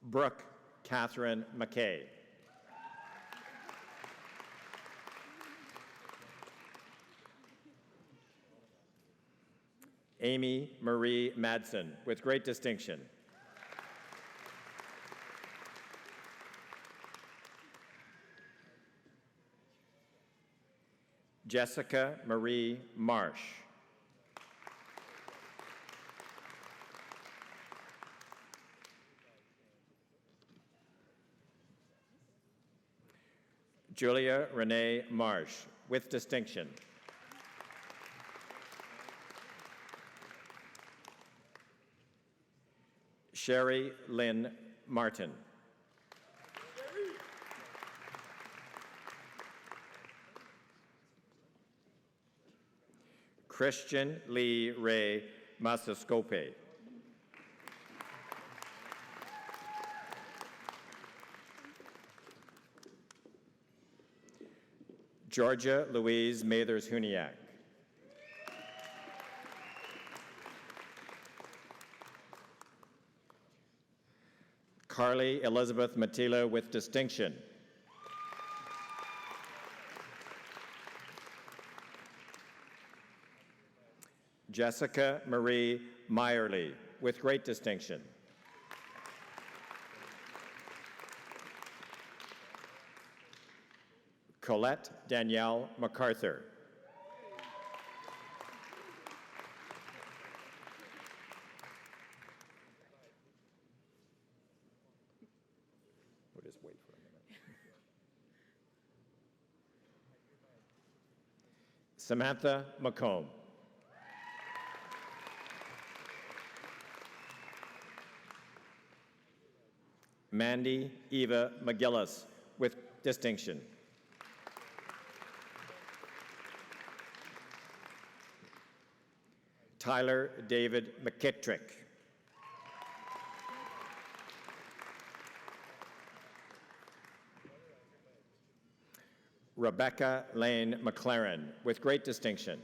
Brooke Catherine McKay. Amy Marie Madsen, with great distinction. Jessica Marie Marsh. Julia Renee Marsh, with distinction. Sherry Lynn Martin. Christian Lee Ray Masascope. Georgia Louise Mathers-Huniak. Carly Elizabeth Matila, with distinction. Jessica Marie Meyerly, with great distinction. Colette Danielle MacArthur. We'll just wait for a minute. Samantha McComb. Mandy Eva McGillis, with distinction. Tyler David McKittrick. Rebecca Lane McLaren, with great distinction.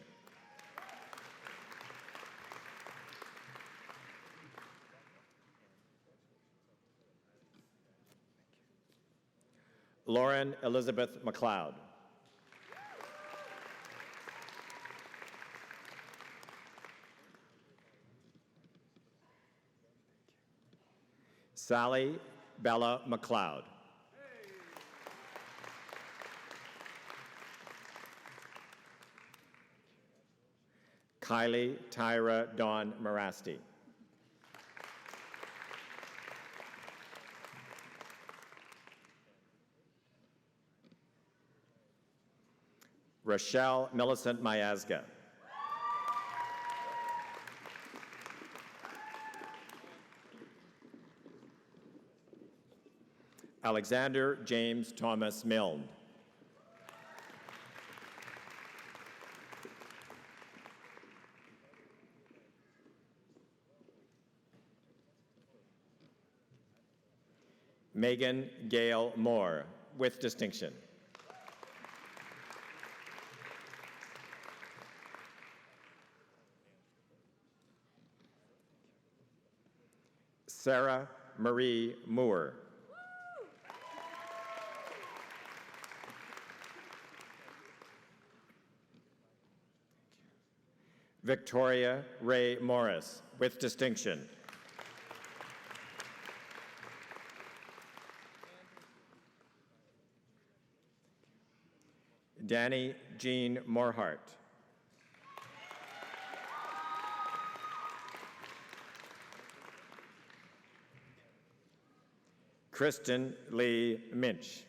Lauren Elizabeth McLeod. Sally Bella McLeod. Kylie Tyra Dawn Marasti. Rochelle Millicent Miazga. Alexander James Thomas Milne. Megan Gail Moore, with distinction. Sarah Marie Moore. Victoria Ray Morris, with distinction. Danny Jean Morhart. Kristen Lee Minch.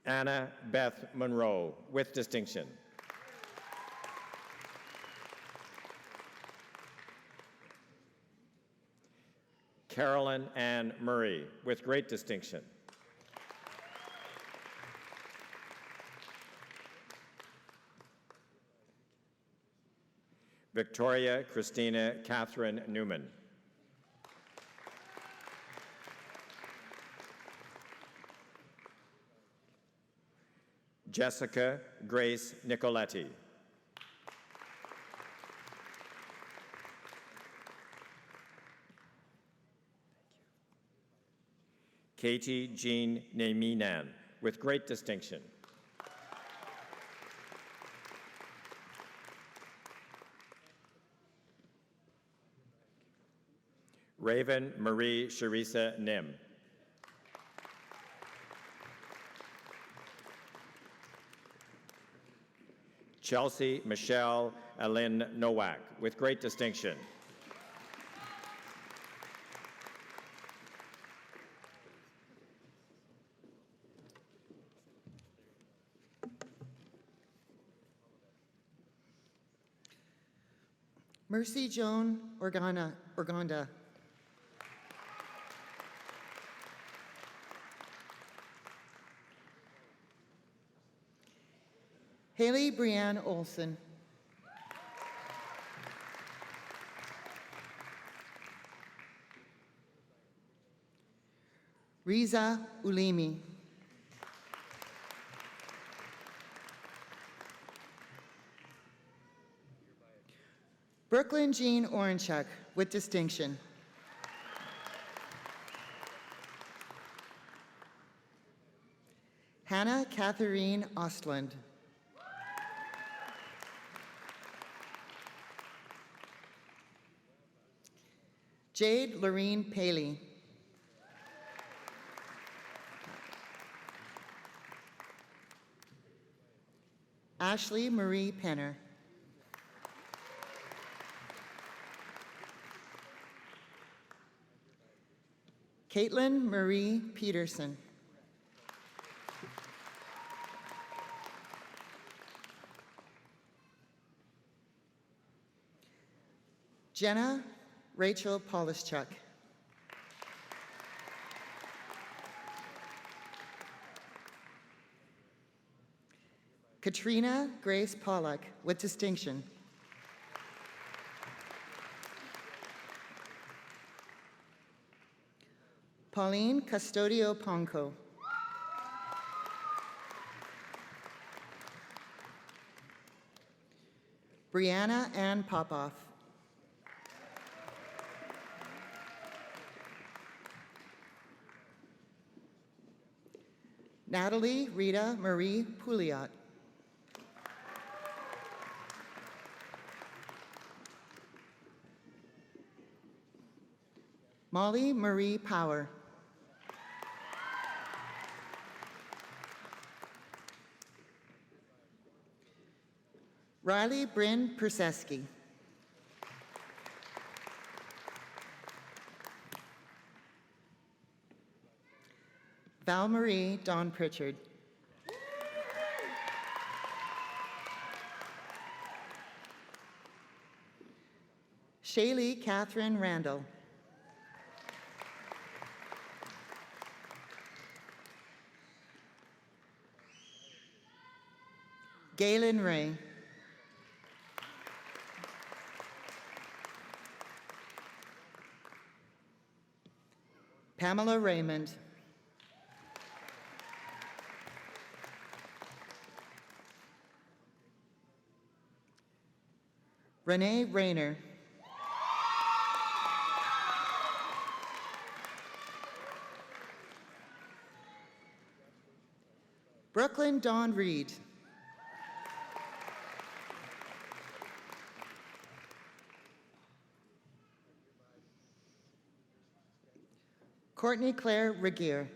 Anna Beth Monroe, with distinction. Carolyn Ann Murray, with great distinction. Victoria Christina Catherine Newman. Jessica Grace Nicoletti. Katie Jean Naminan, with great distinction. Raven Marie Sharisa Nim. Chelsea Michelle Alin Nowak, with great distinction. Mercy Joan Organda. Haley Brianne Olson. Riza Ulimi. Brooklyn Jean Orenchuk, with distinction. Hannah Catherine Ostland. Jade Lorene Paley. Ashley Marie Penner. Caitlin Marie Peterson. Jenna Rachel Polischuk. Katrina Grace Pollock, with distinction. Pauline Custodio Ponco. Brianna Ann Popoff. Natalie Rita Marie Pouliot. Molly Marie Power. Riley Bryn Perseski. Val Marie Dawn Pritchard. Shaylee Catherine Randall. Galen Ray. Pamela Raymond. Renee Rayner. Brooklyn Dawn Reed. Courtney Claire Regier.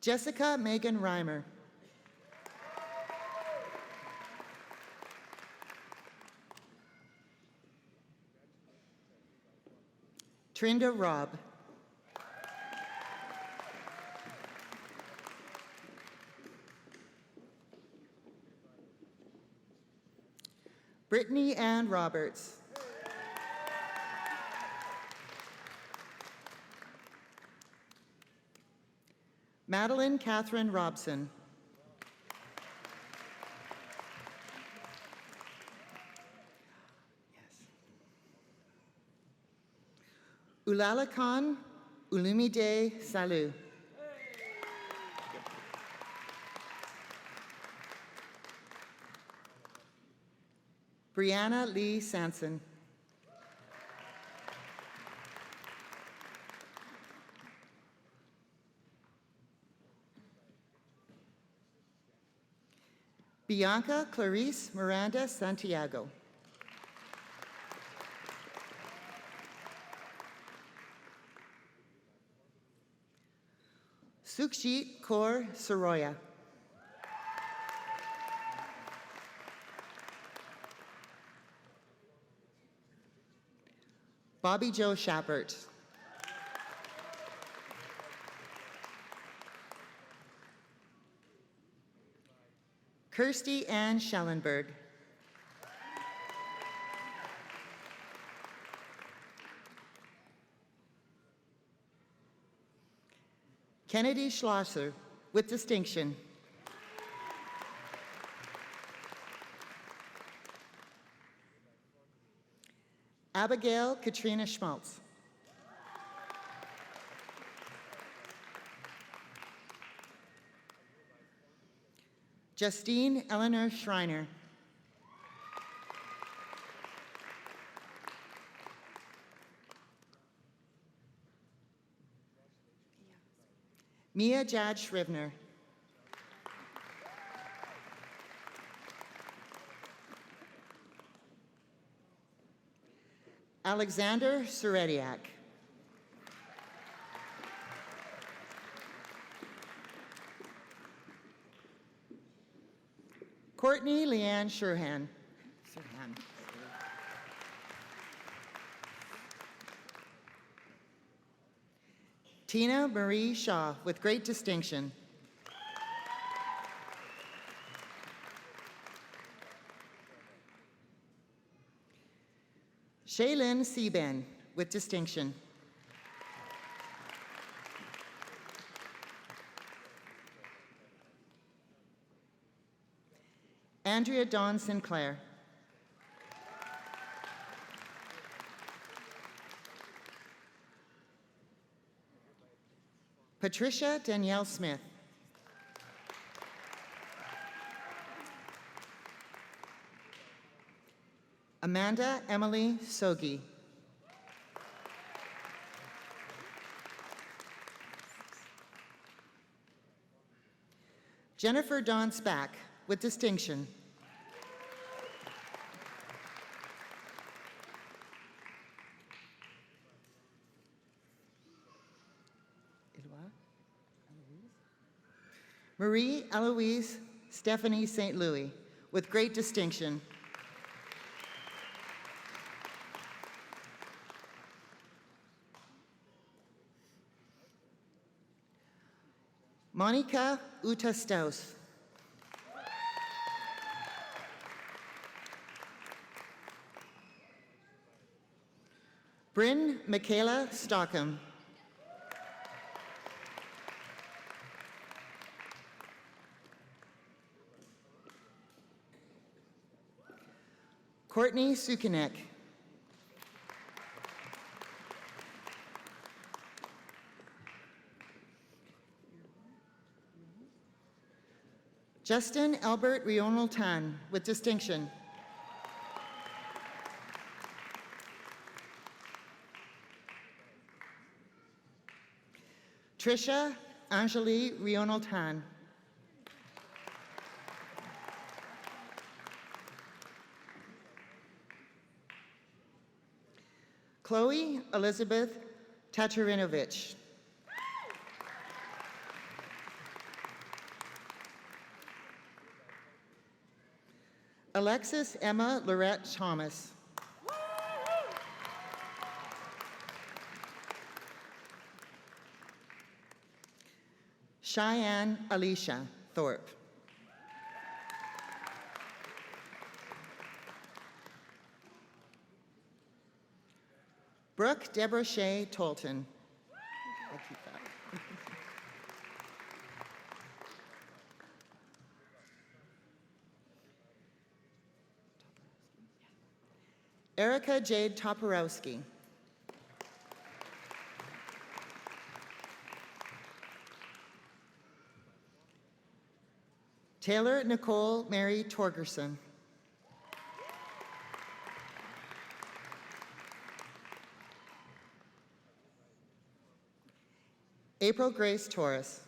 Jessica Megan Reimer. Trinda Robb. Brittany Ann Roberts. Madeline Catherine Robson. Ulala Khan Ulumide Salu. Brianna Lee Sanson. Bianca Clarice Miranda Santiago. Sukhjit Kaur Soroya. Bobby Joe Shappert. Kirsty Ann Schellenberg. Kennedy Schlosser, with distinction. Abigail Katrina Schmaltz. Justine Eleanor Schreiner. Mia Jad Shrivner. Alexander Serediak. Courtney Leanne Sherhan. Tina Marie Shaw, with great distinction. Shaylin Seaben, with distinction. Andrea Dawn Sinclair. Patricia Danielle Smith. Amanda Emily Sogi. Jennifer Dawn Spack, with distinction. Marie Eloise Stephanie St. Louis, with great distinction. Monica Uta Staus. Bryn Michaela Stockham. Courtney Sukanek. Justin Albert Rional Tan, with distinction. Trisha Angeli Rional Tan. Chloe Elizabeth Tatarinovich. Alexis Emma Lorette Thomas. Cheyenne Alicia Thorpe. Brooke Deborah Shea Tolton. I'll keep that. Erica Jade Toporowski. Taylor Nicole Mary Torgerson. April Grace Torres.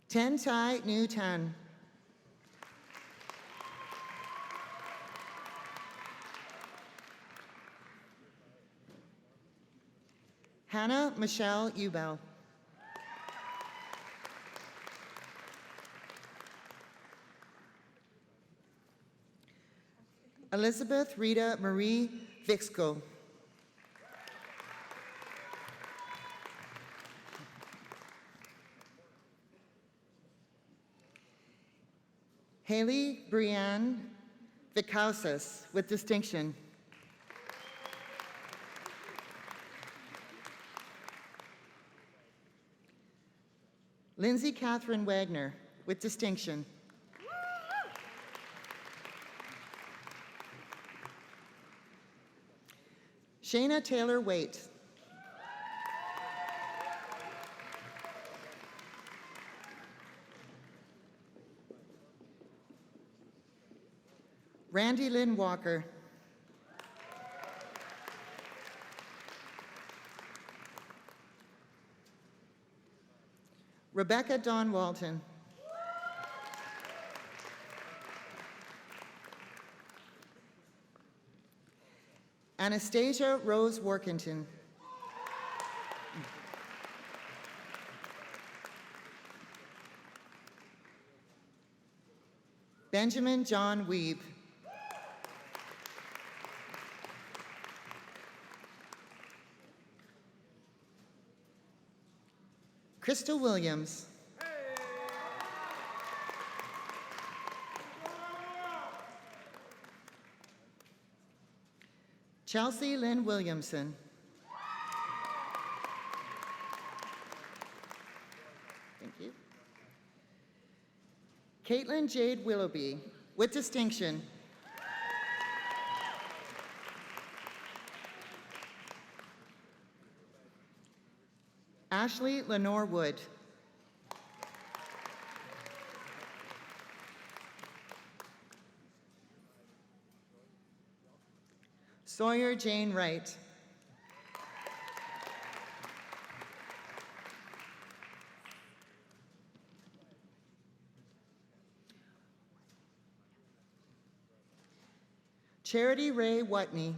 Ten Tai Nu Tan. Hannah Michelle Ubel. Elizabeth Rita Marie Vixco. Haley Brianne Vicausas, with distinction. Lindsay Catherine Wagner, with distinction. Shayna Taylor Waite. Randy Lynn Walker. Rebecca Dawn Walton. Anastasia Rose Workington. Benjamin John Weeb. Crystal Williams. Chelsea Lynn Williamson. Thank you. Caitlin Jade Willoughby, with distinction. Ashley Lenore Wood. Sawyer Jane Wright. Charity Ray Watney.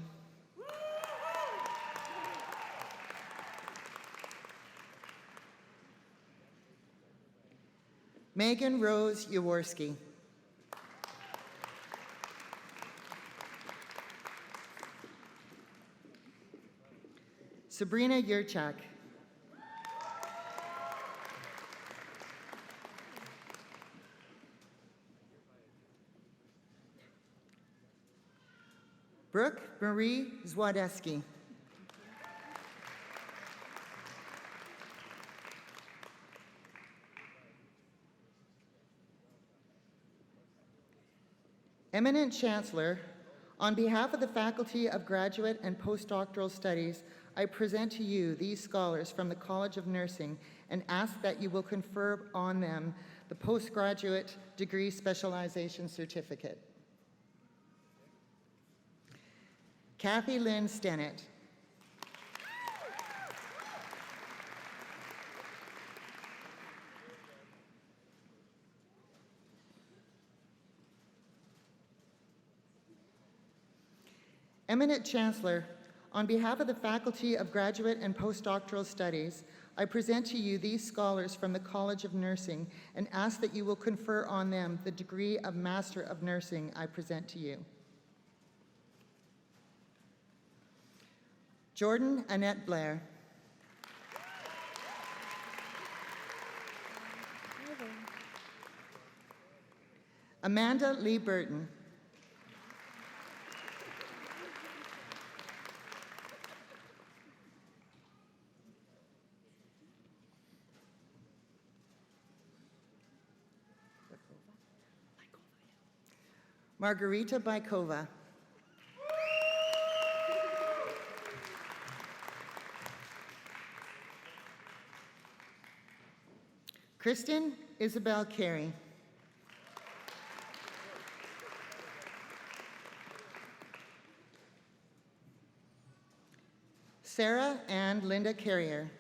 Megan Rose Jaworski. Sabrina Yurchak. Brooke Marie Zwadeski. Eminent Chancellor, on behalf of the Faculty of Graduate and Postdoctoral Studies I present to you these scholars from the College of Nursing and ask that you will confer on them the postgraduate degree specialization certificate. Kathy Lynn Stennett. Eminent Chancellor, on behalf of the Faculty of Graduate and Postdoctoral Studies, I present to you these scholars from the College of Nursing and ask that you will confer on them the degree of Master of Nursing I present to you. Jordan Annette Blair. Amanda Lee Burton. Margarita Baikova. Kristen Isabel Carey. Sarah and Linda Carrier.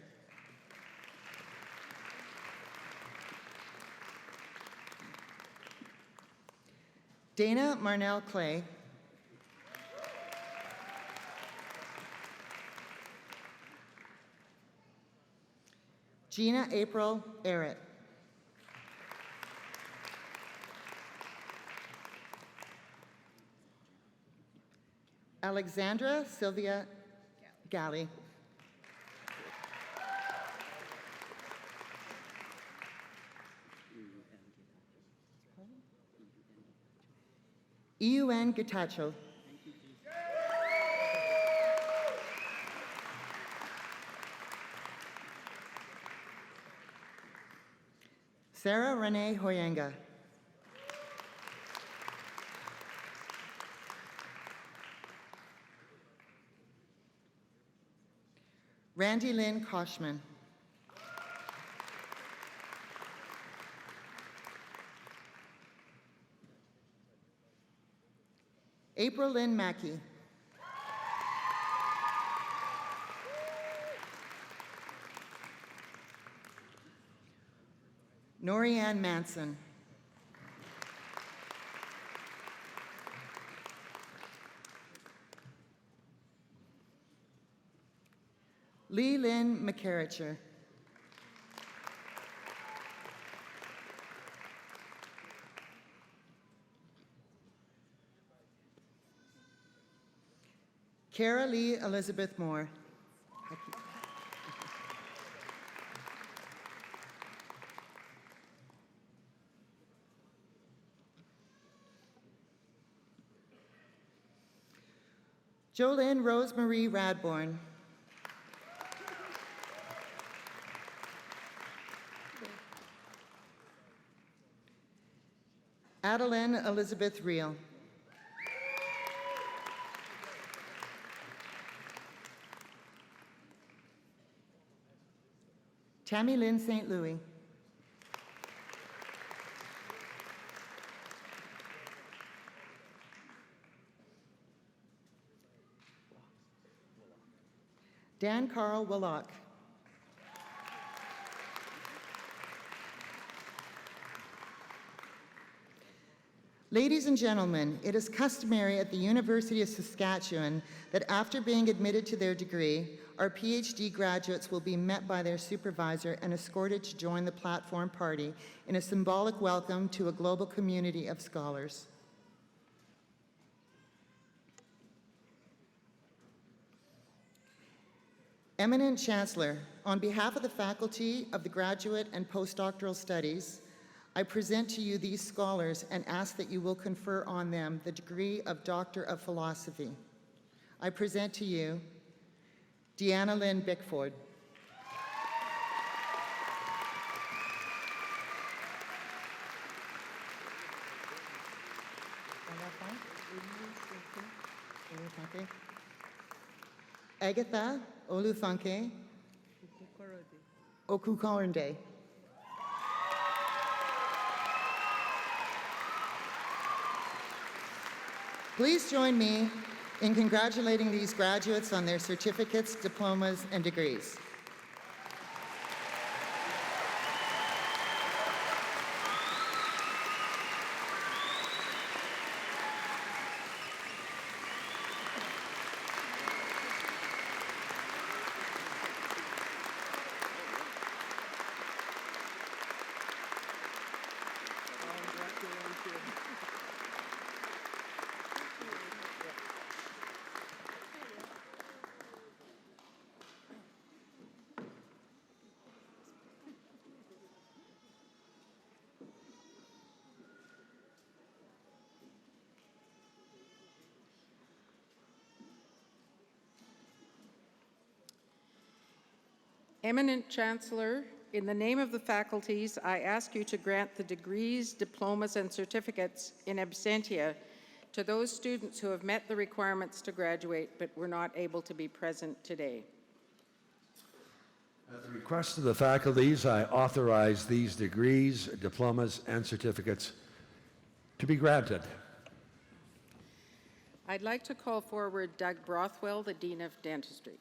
Dana Marnell Clay. Gina April Arrett. Alexandra Sylvia Galley. Iuen Getachew. Sarah Renee Hoyenga. Randy Lynn Koshman. April Lynn Mackey. Norianne Manson. Lee Lynn McCarricher. Kara Lee Elizabeth Moore. Jolynn Rosemarie Radbourne. Adeline Elizabeth Reel. Tammy Lynn St. Louis. Dan Carl Willock. Ladies and gentlemen, it is customary at the University of Saskatchewan that after being admitted to their degree, our PhD graduates will be met by their supervisor and escorted to join the platform party in a symbolic welcome to a global community of scholars. Eminent Chancellor, on behalf of the faculty of the Graduate and Postdoctoral Studies, I present to you these scholars and ask that you will confer on them the degree of Doctor of Philosophy. I present to you Deanna Lynn Bickford. Agatha Olufunke Okukorinde. Please join me in congratulating these graduates on their certificates, diplomas, and degrees. Eminent Chancellor, in the name of the faculties, I ask you to grant the degrees, diplomas, and certificates in absentia to those students who have met the requirements to graduate but were not able to be present today. At the request of the faculties, I authorize these degrees, diplomas, and certificates to be granted. I'd like to call forward Doug Brothwell, the Dean of Dentistry.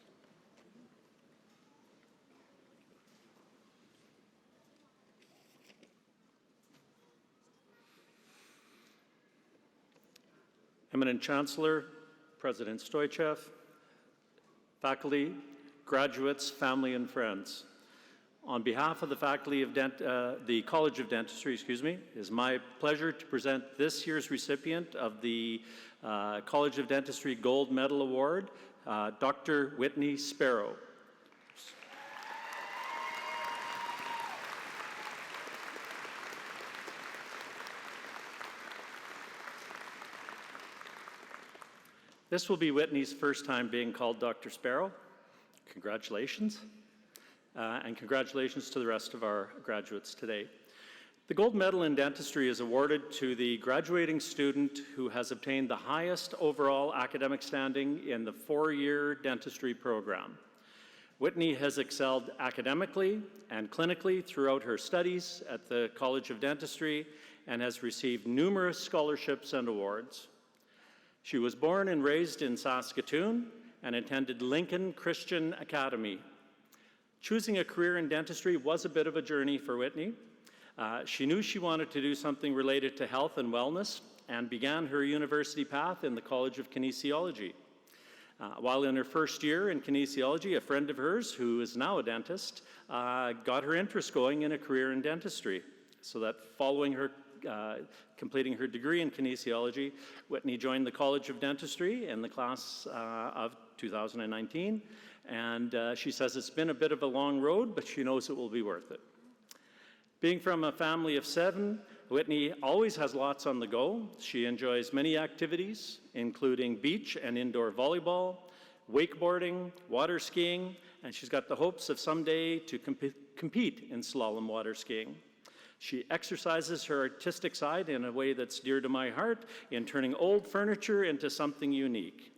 Eminent Chancellor, President Stoichev, faculty, graduates, family, and friends. On behalf of the faculty of the College of Dentistry, it is my pleasure to present this year's recipient of the College of Dentistry Gold Medal Award, Dr. Whitney Sparrow. This will be Whitney's first time being called Dr. Sparrow. Congratulations. And congratulations to the rest of our graduates today. The Gold Medal in Dentistry is awarded to the graduating student who has obtained the highest overall academic standing in the four-year dentistry program. Whitney has excelled academically and clinically throughout her studies at the College of Dentistry and has received numerous scholarships and awards. She was born and raised in Saskatoon and attended Lincoln Christian Academy. Choosing a career in dentistry was a bit of a journey for Whitney. She knew she wanted to do something related to health and wellness and began her university path in the College of Kinesiology. While in her first year in kinesiology, a friend of hers, who is now a dentist, got her interest going in a career in dentistry. So that following her completing her degree in kinesiology, Whitney joined the College of Dentistry in the class of 2019, and she says it's been a bit of a long road, but she knows it will be worth it. Being from a family of 7, Whitney always has lots on the go. She enjoys many activities, including beach and indoor volleyball, wakeboarding, water skiing, and she's got the hopes of someday to compete in slalom water skiing. She exercises her artistic side in a way that's dear to my heart in turning old furniture into something unique.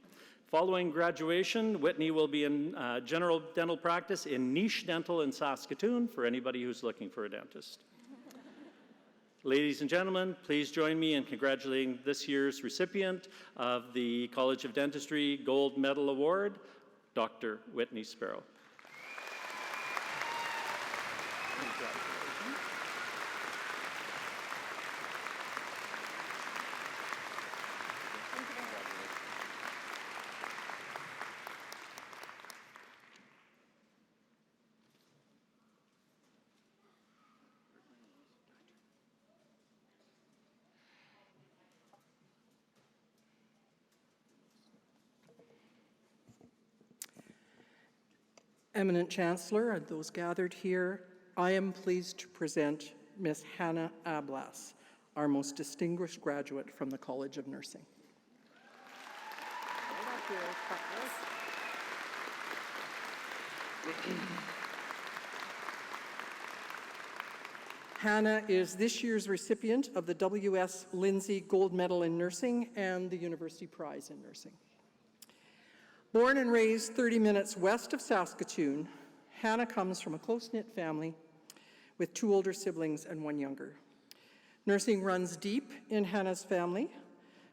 Following graduation, Whitney will be in general dental practice in Niche Dental in Saskatoon for anybody who's looking for a dentist. Ladies and gentlemen, please join me in congratulating this year's recipient of the College of Dentistry Gold Medal Award, Dr. Whitney Sparrow. Eminent Chancellor and those gathered here, I am pleased to present Ms. Hannah Ablas, our most distinguished graduate from the College of Nursing. Hannah is this year's recipient of the W.S. Lindsay Gold Medal in Nursing and the University Prize in Nursing. Born and raised 30 minutes west of Saskatoon, Hannah comes from a close-knit family with 2 older siblings and 1 younger. Nursing runs deep in Hannah's family.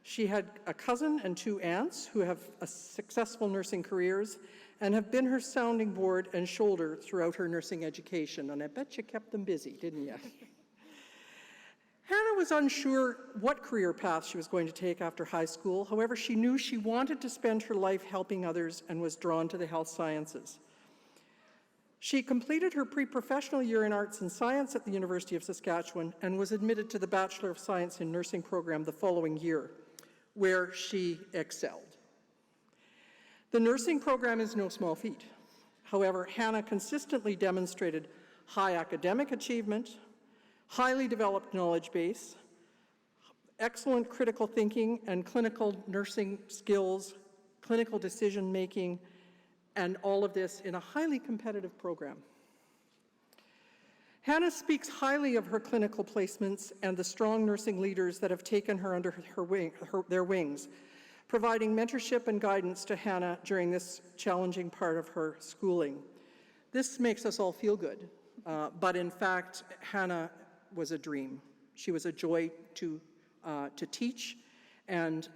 She had a cousin and 2 aunts who have successful nursing careers and have been her sounding board and shoulder throughout her nursing education. And I bet you kept them busy, didn't you? Hannah was unsure what career path she was going to take after high school. However, she knew she wanted to spend her life helping others and was drawn to the health sciences. She completed her pre-professional year in Arts and Science at the University of Saskatchewan and was admitted to the Bachelor of Science in Nursing program the following year, where she excelled. The nursing program is no small feat. However, Hannah consistently demonstrated high academic achievement, highly developed knowledge base, excellent critical thinking and clinical nursing skills, clinical decision-making, and all of this in a highly competitive program. Hannah speaks highly of her clinical placements and the strong nursing leaders that have taken her under their wings, providing mentorship and guidance to Hannah during this challenging part of her schooling. This makes us all feel good, but in fact, Hannah was a dream. She was a joy to teach and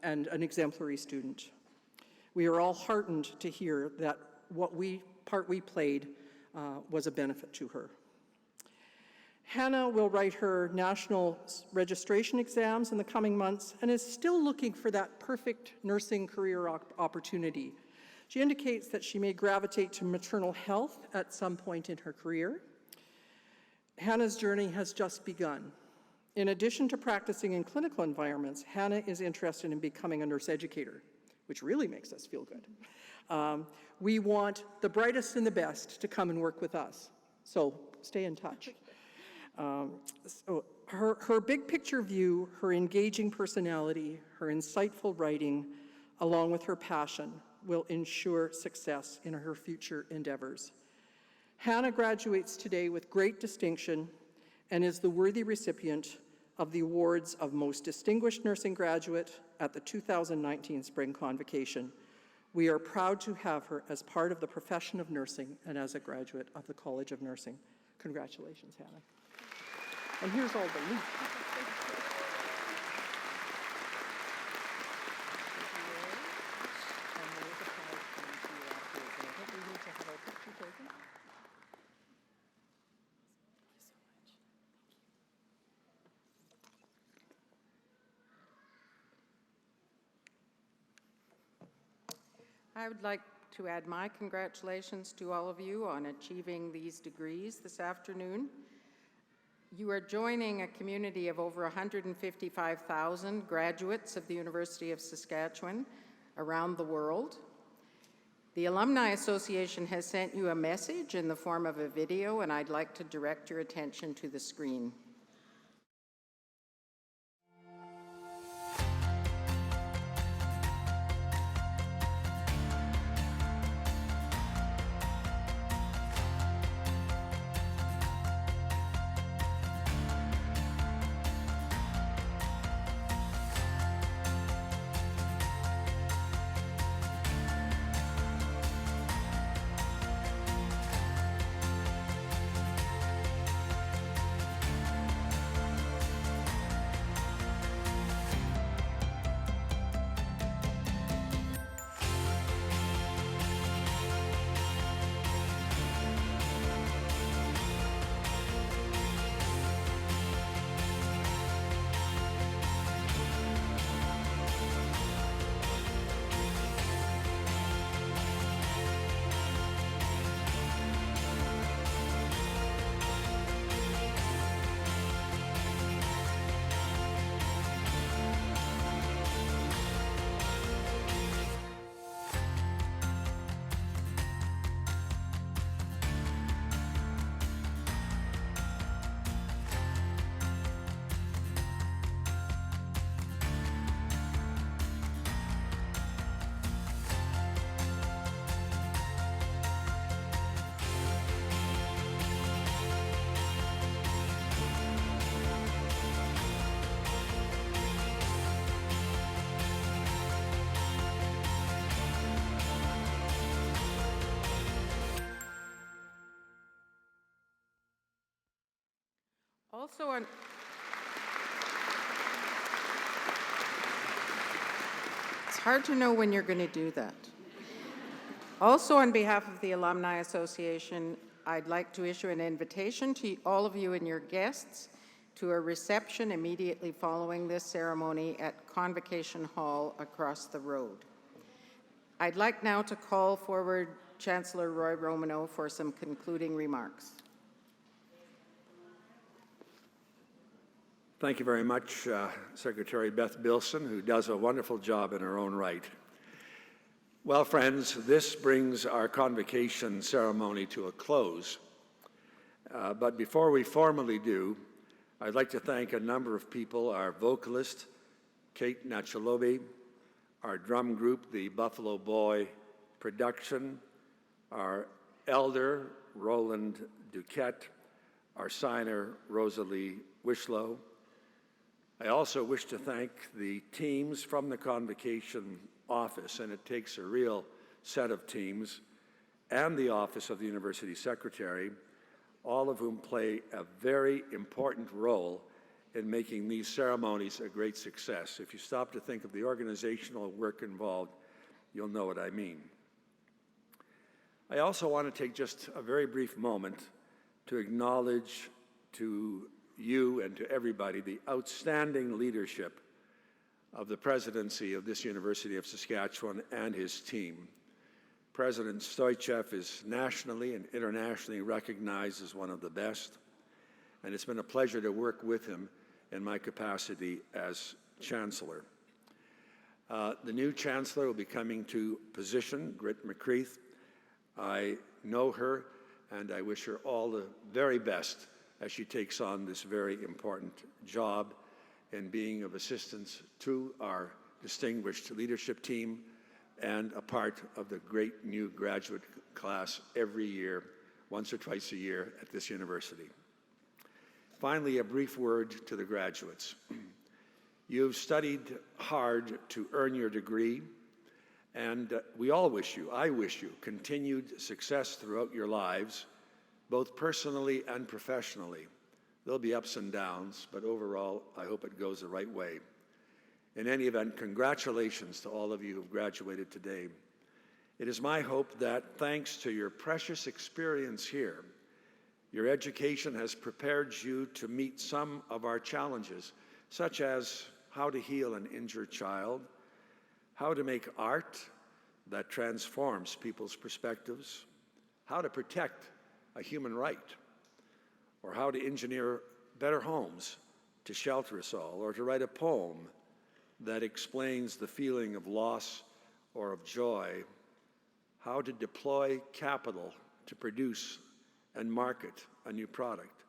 an exemplary student. We are all heartened to hear that what part we played was a benefit to her. Hannah will write her national registration exams in the coming months and is still looking for that perfect nursing career opportunity. She indicates that she may gravitate to maternal health at some point in her career. Hannah's journey has just begun. In addition to practicing in clinical environments, Hannah is interested in becoming a nurse educator, which really makes us feel good. We want the brightest and the best to come and work with us, so stay in touch. So her big picture view, her engaging personality, her insightful writing, along with her passion, will ensure success in her future endeavors. Hannah graduates today with great distinction and is the worthy recipient of the awards of Most Distinguished Nursing Graduate at the 2019 Spring Convocation. We are proud to have her as part of the profession of nursing and as a graduate of the College of Nursing. Congratulations, Hannah. And here's all the leaf. I would like to add my congratulations to all of you on achieving these degrees this afternoon. You are joining a community of over 155,000 graduates of the University of Saskatchewan around the world. The Alumni Association has sent you a message in the form of a video, and I'd like to direct your attention to the screen. Also on... It's hard to know when you're going to do that. Also, on behalf of the Alumni Association, I'd like to issue an invitation to all of you and your guests to a reception immediately following this ceremony at Convocation Hall across the road. I'd like now to call forward Chancellor Roy Romano for some concluding remarks. Thank you very much, Secretary Beth Bilson, who does a wonderful job in her own right. Well, friends, this brings our convocation ceremony to a close. But before we formally do, I'd like to thank a number of people: our vocalist, Kate Nachalobi, our drum group, the Buffalo Boy Production, our elder, Roland Duquette, our signer, Rosalie Wishlow. I also wish to thank the teams from the Convocation office, and it takes a real set of teams, and the office of the University Secretary, all of whom play a very important role in making these ceremonies a great success. If you stop to think of the organizational work involved, you'll know what I mean. I also want to take just a very brief moment to acknowledge to you and to everybody the outstanding leadership of the presidency of this University of Saskatchewan and his team. President Stoichev is nationally and internationally recognized as one of the best, and it's been a pleasure to work with him in my capacity as Chancellor. The new Chancellor will be coming to position, Grit McCreath. I know her, and I wish her all the very best as she takes on this very important job in being of assistance to our distinguished leadership team and a part of the great new graduate class every year, once or twice a year at this university. Finally, a brief word to the graduates. You've studied hard to earn your degree, and we all wish you, I wish you, continued success throughout your lives, both personally and professionally. There'll be ups and downs, but overall, I hope it goes the right way. In any event, congratulations to all of you who've graduated today. It is my hope that, thanks to your precious experience here, your education has prepared you to meet some of our challenges, such as how to heal an injured child, how to make art that transforms people's perspectives, how to protect a human right, or how to engineer better homes to shelter us all, or to write a poem that explains the feeling of loss or of joy, how to deploy capital to produce and market a new product,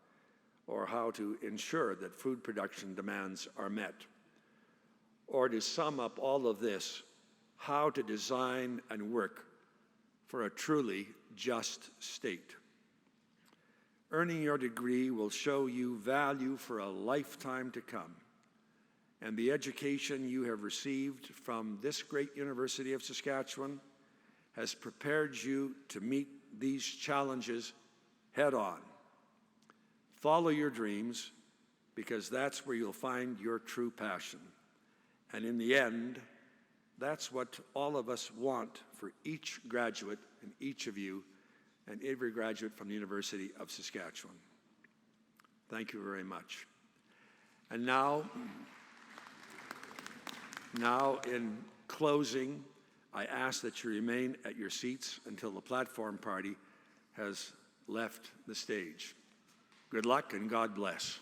or how to ensure that food production demands are met, or to sum up all of this, how to design and work for a truly just state. Earning your degree will show you value for a lifetime to come, and the education you have received from this great University of Saskatchewan has prepared you to meet these challenges head-on. Follow your dreams, because that's where you'll find your true passion. And in the end, that's what all of us want for each graduate and each of you and every graduate from the University of Saskatchewan. Thank you very much. And now in closing, I ask that you remain at your seats until the platform party has left the stage. Good luck and God bless.